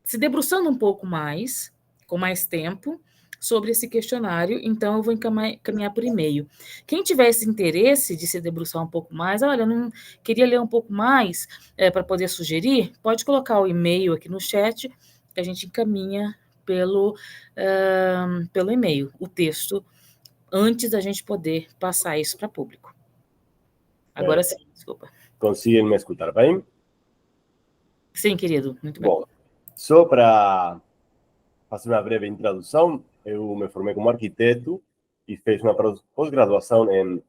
se debruçando um pouco mais, com mais tempo, sobre esse questionário, então eu vou encaminhar por e-mail. Quem tiver esse interesse de se debruçar um pouco mais, olha, eu não queria ler um pouco mais para poder sugerir, pode colocar o e-mail aqui no chat, que a gente encaminha pelo e-mail, o texto, antes da gente poder passar isso para público. Agora sim, desculpa. Conseguem me escutar bem? Sim, querido, muito bem. Bom, só para fazer uma breve introdução, eu me formei como arquiteto e fiz uma pós-graduação em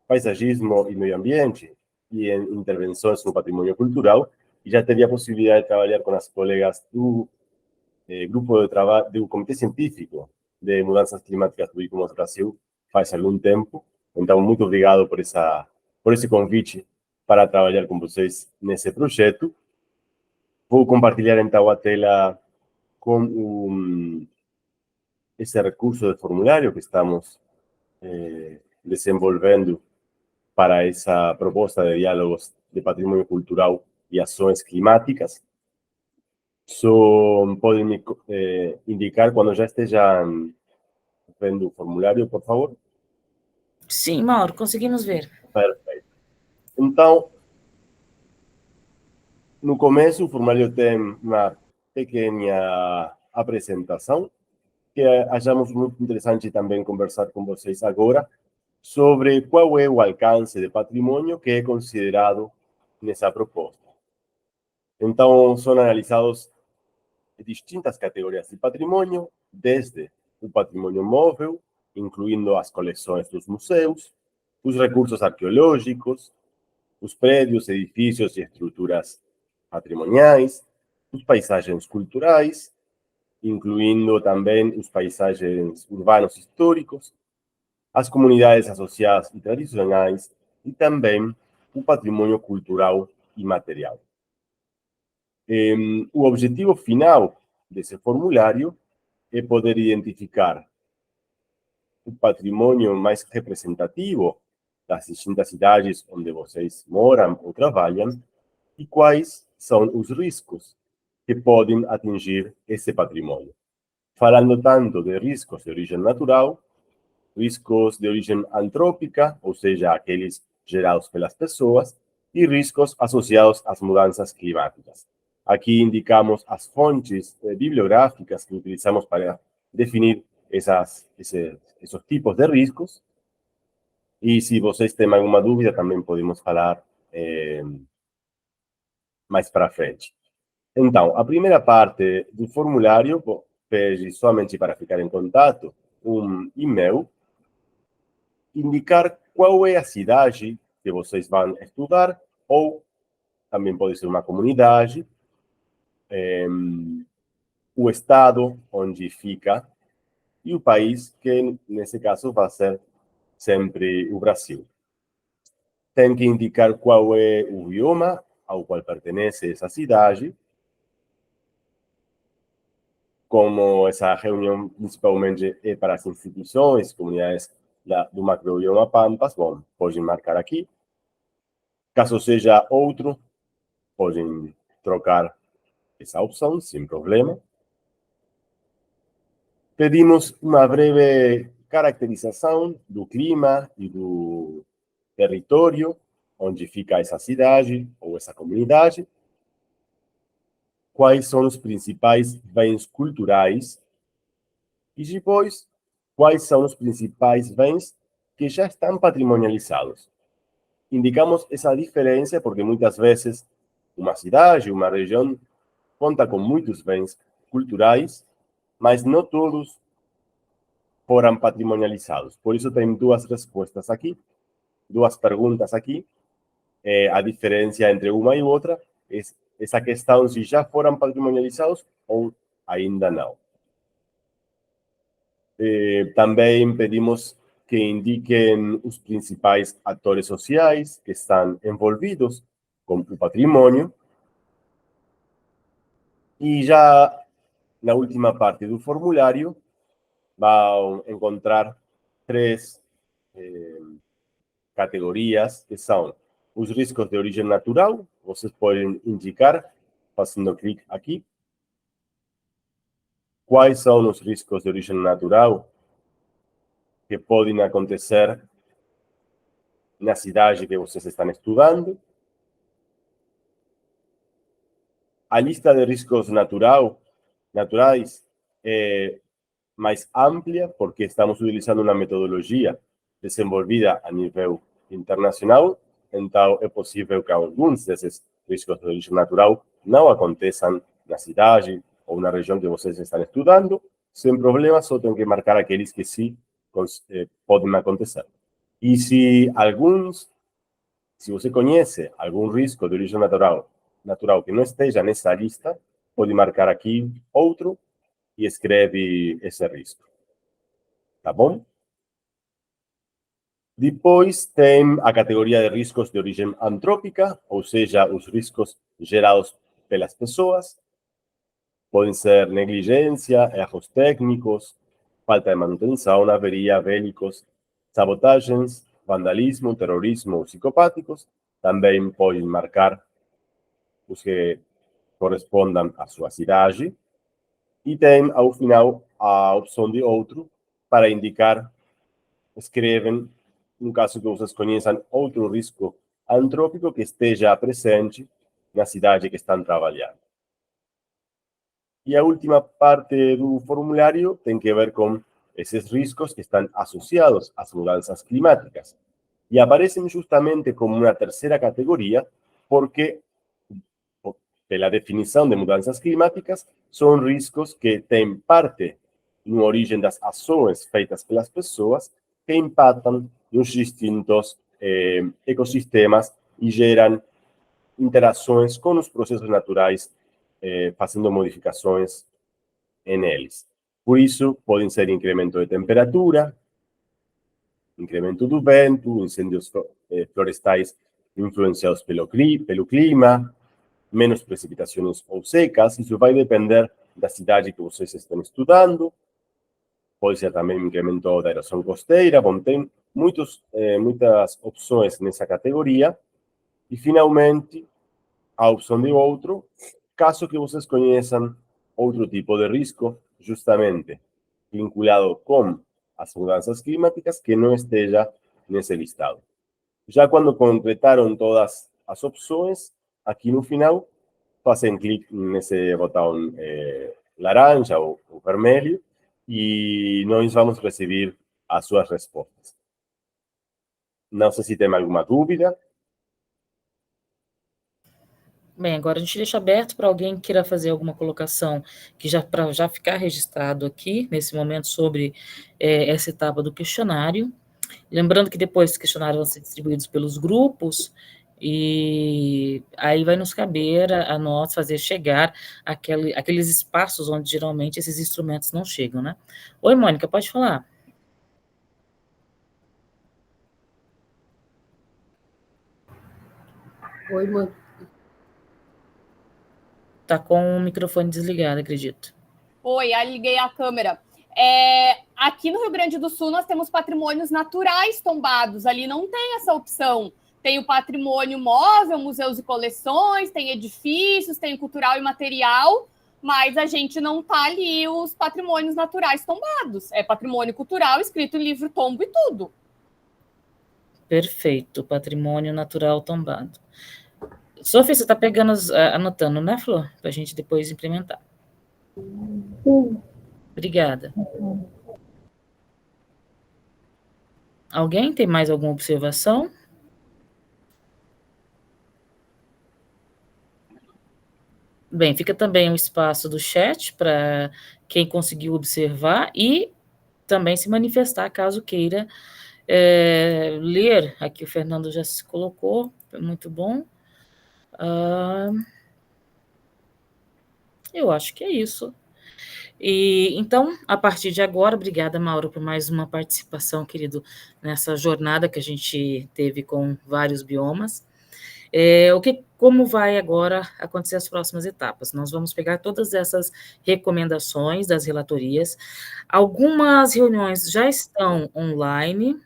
paisagismo e meio ambiente e em intervenções no patrimônio cultural, e já tive a possibilidade de trabalhar com as colegas do grupo de trabalho do Comitê Científico de Mudanças Climáticas do ICOMOS Brasil faz algum tempo. Então, muito obrigado por esse convite para trabalhar com vocês nesse projeto. Vou compartilhar, então, a tela com esse recurso de formulário que estamos desenvolvendo para essa proposta de diálogos de patrimônio cultural e ações climáticas. Só podem me indicar quando já estejam vendo o formulário, por favor? Sim, Mauro, conseguimos ver. Perfeito. Então, no começo, o formulário tem uma pequena apresentação, que achamos muito interessante também conversar com vocês agora, sobre qual é o alcance de patrimônio que é considerado nessa proposta. Então, são analisados distintas categorias de patrimônio, desde o patrimônio móvel, incluindo as coleções dos museus, os recursos arqueológicos, os prédios, edifícios e estruturas patrimoniais, as paisagens culturais, incluindo também os paisagens urbanos históricos, as comunidades associadas e tradicionais e também o patrimônio cultural e material. O objetivo final desse formulário é poder identificar o patrimônio mais representativo das distintas cidades onde vocês moram ou trabalham e quais são os riscos que podem atingir esse patrimônio. Falando tanto de riscos de origem natural, riscos de origem antrópica, ou seja, aqueles gerados pelas pessoas, e riscos associados às mudanças climáticas. Aqui indicamos as fontes bibliográficas que utilizamos para definir esses tipos de riscos. E se vocês têm alguma dúvida, também podemos falar mais para frente. Então, a primeira parte do formulário pede somente para ficar em contato um e-mail, indicar qual é a cidade que vocês vão estudar, ou também pode ser uma comunidade, o estado onde fica e o país, que nesse caso vai ser sempre o Brasil. Tem que indicar qual é o bioma ao qual pertence essa cidade. Como essa reunião principalmente é para as instituições, comunidades do macrobioma Pampas, bom, podem marcar aqui. Caso seja outro, podem trocar essa opção, sem problema. Pedimos uma breve caracterização do clima e do território onde fica essa cidade ou essa comunidade. Quais são os principais bens culturais e depois quais são os principais bens que já estão patrimonializados. Indicamos essa diferença porque muitas vezes uma cidade, uma região conta com muitos bens culturais, mas não todos foram patrimonializados. Por isso tem duas respostas aqui, duas perguntas aqui. A diferença entre uma e outra é essa questão se já foram patrimonializados ou ainda não. Também pedimos que indiquem os principais atores sociais que estão envolvidos com o patrimônio. E já na última parte do formulário vão encontrar três categorias, que são os riscos de origem natural. Vocês podem indicar, fazendo clique aqui, quais são os riscos de origem natural que podem acontecer na cidade que vocês estão estudando. A lista de riscos naturais é mais ampla, porque estamos utilizando uma metodologia desenvolvida a nível internacional. Então, é possível que alguns desses riscos de origem natural não aconteçam na cidade ou na região que vocês estão estudando. Sem problema, só tem que marcar aqueles que sim podem acontecer. E se você conhece algum risco de origem natural que não esteja nessa lista, pode marcar aqui outro e escreve esse risco. Tá bom? Depois tem a categoria de riscos de origem antrópica, ou seja, os riscos gerados pelas pessoas. Podem ser negligência, erros técnicos, falta de manutenção, averia, bélicos, sabotagens, vandalismo, terrorismo ou psicopáticos. Também podem marcar os que correspondam à sua cidade. E tem, ao final, a opção de outro para indicar, escrevem, no caso que vocês conheçam, outro risco antrópico que esteja presente na cidade que estão trabalhando. E a última parte do formulário tem que ver com esses riscos que estão associados às mudanças climáticas. E aparecem justamente como uma terceira categoria, porque, pela definição de mudanças climáticas, são riscos que têm parte na origem das ações feitas pelas pessoas que impactam nos distintos ecossistemas e geram interações com os processos naturais, fazendo modificações neles. Por isso, podem ser incremento de temperatura, incremento do vento, incêndios florestais influenciados pelo clima, menos precipitações ou secas. Isso vai depender da cidade que vocês estão estudando. Pode ser também um incremento da erosão costeira. Bom, tem muitas opções nessa categoria. E, finalmente, a opção de outro, caso que vocês conheçam outro tipo de risco, justamente vinculado com as mudanças climáticas, que não esteja nesse listado. Já quando completaram todas as opções, aqui no final, fazem clique nesse botão laranja ou vermelho e nós vamos receber as suas respostas. Não sei se tem alguma dúvida. Bem, agora a gente deixa aberto para alguém que queira fazer alguma colocação, que para já ficar registrado aqui, nesse momento, sobre essa etapa do questionário. Lembrando que depois os questionários vão ser distribuídos pelos grupos, e aí vai nos caber a nós fazer chegar aqueles espaços onde geralmente esses instrumentos não chegam, né? Oi, Mônica, pode falar. Oi, Mônica. Está com o microfone desligado, acredito. Oi, liguei a câmera. Aqui no Rio Grande do Sul nós temos patrimônios naturais tombados, ali não tem essa opção. Tem o patrimônio móvel, museus e coleções, tem edifícios, tem cultural e material, mas a gente não tá ali os patrimônios naturais tombados. É patrimônio cultural, escrito em livro tombo e tudo. Perfeito, patrimônio natural tombado. Sofia, você está anotando, né, Flor? Para a gente depois implementar. Obrigada. Alguém tem mais alguma observação? Bem, fica também o espaço do chat para quem conseguiu observar e também se manifestar caso queira ler. Aqui o Fernando já se colocou, muito bom. Eu acho que é isso. E então, a partir de agora, obrigada, Mauro, por mais uma participação, querido, nessa jornada que a gente teve com vários biomas. Como vai agora acontecer as próximas etapas? Nós vamos pegar todas essas recomendações das relatorias. Algumas reuniões já estão online.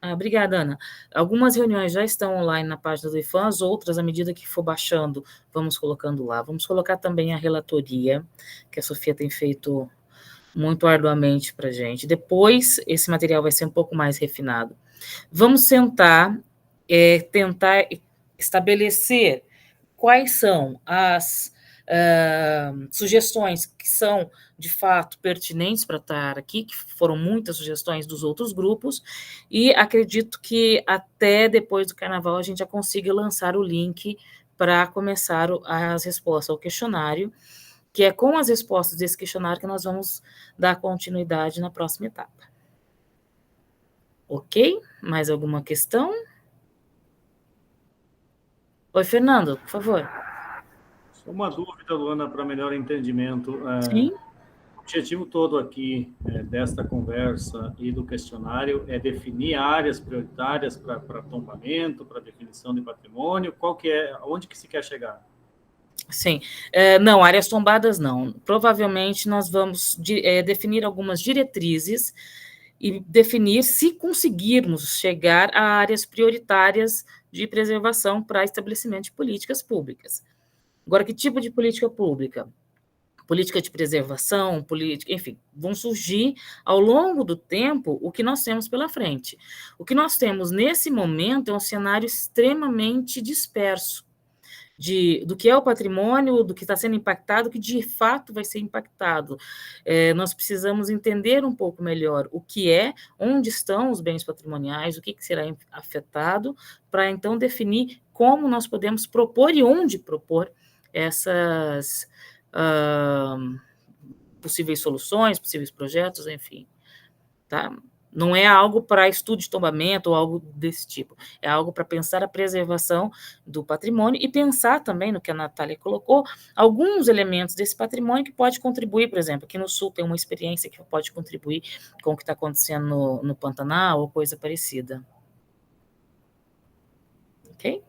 Obrigada, Ana. Algumas reuniões já estão online na página do IFAM, as outras, à medida que for baixando, vamos colocando lá. Vamos colocar também a relatoria, que a Sofia tem feito muito arduamente para a gente. Depois, esse material vai ser um pouco mais refinado. Vamos tentar estabelecer quais são as sugestões que são, de fato, pertinentes para estar aqui, que foram muitas sugestões dos outros grupos, e acredito que até depois do Carnaval a gente já consiga lançar o link para começar as respostas ao questionário, que é com as respostas desse questionário que nós vamos dar continuidade na próxima etapa. Ok? Mais alguma questão? Oi, Fernando, por favor. Só uma dúvida, Luana, para melhor entendimento. Sim. objetivo todo aqui desta conversa e do questionário é definir áreas prioritárias para tombamento, para definição de patrimônio. Onde que se quer chegar? Sim, não, áreas tombadas não. Provavelmente nós vamos definir algumas diretrizes e definir se conseguirmos chegar a áreas prioritárias de preservação para estabelecimento de políticas públicas. Agora, que tipo de política pública? Política de preservação, política, enfim, vão surgir ao longo do tempo o que nós temos pela frente. O que nós temos nesse momento é um cenário extremamente disperso do que é o patrimônio, do que está sendo impactado, que de fato vai ser impactado. Nós precisamos entender um pouco melhor o que é, onde estão os bens patrimoniais, o que será afetado, para então definir como nós podemos propor e onde propor essas possíveis soluções, possíveis projetos, enfim, tá? Não é algo para estudo de tombamento ou algo desse tipo, é algo para pensar a preservação do patrimônio e pensar também, no que a Natália colocou, alguns elementos desse patrimônio que pode contribuir, por exemplo, aqui no Sul tem uma experiência que pode contribuir com o que está acontecendo no Pantanal ou coisa parecida. Ok?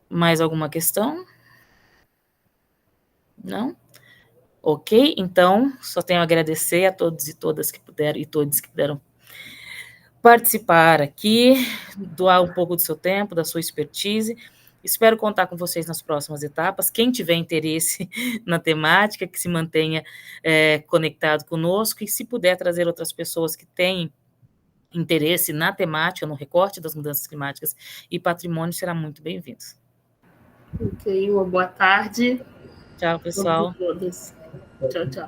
Mais alguma questão? Não? Ok, então, só tenho a agradecer a todos e todas que puderam, e todos que puderam participar aqui, doar um pouco do seu tempo, da sua expertise. Espero contar com vocês nas próximas etapas. Quem tiver interesse na temática, que se mantenha conectado conosco, e se puder trazer outras pessoas que têm interesse na temática, no recorte das mudanças climáticas e patrimônio, será muito bem-vindo. Ok, uma boa tarde. Tchau, pessoal. Todos. Tchau, tchau.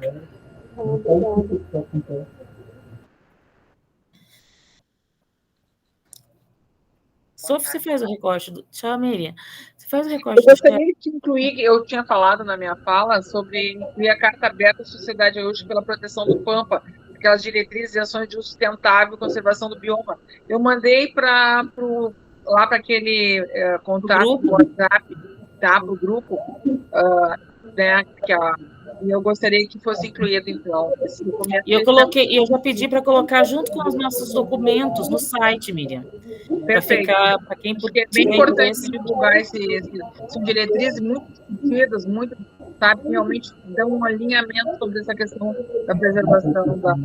Sophie, você faz o recorte do... Tchau, Miriam. Você faz o recorte Eu gostaria de incluir, eu tinha falado na minha fala sobre incluir a Carta Aberta à Sociedade Gaúcha pela Proteção do Pampa, aquelas diretrizes e ações de uso sustentável e conservação do bioma. Eu mandei lá para aquele contato do WhatsApp, tá, para o grupo, né, e eu gostaria que fosse incluído, então. E eu já pedi para colocar junto com os nossos documentos no site, Miriam. Perfeito. Para quem puder. É bem importante divulgar são diretrizes muito sentidas, muito, sabe, realmente dão um alinhamento sobre essa questão da preservação da bioma.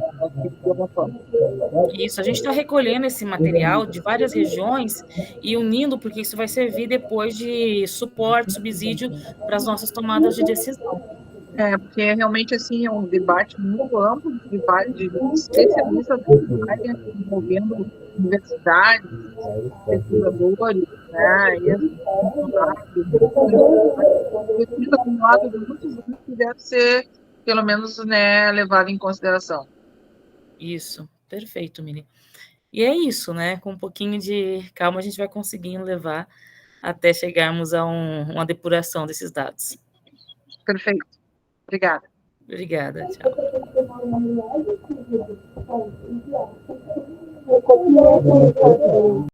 Isso, a gente está recolhendo esse material de várias regiões e unindo, porque isso vai servir depois de suporte, subsídio para as nossas tomadas de decisão. Porque realmente, assim, é um debate muito amplo de especialistas da área, envolvendo universidades, pesquisadores, né, e acumulado de muitos anos que deve ser, pelo menos, né, levado em consideração. Isso, perfeito, Miriam. E é isso, né? Com um pouquinho de calma, a gente vai conseguindo levar até chegarmos a uma depuração desses dados. Perfeito. Obrigada. Obrigada, tchau.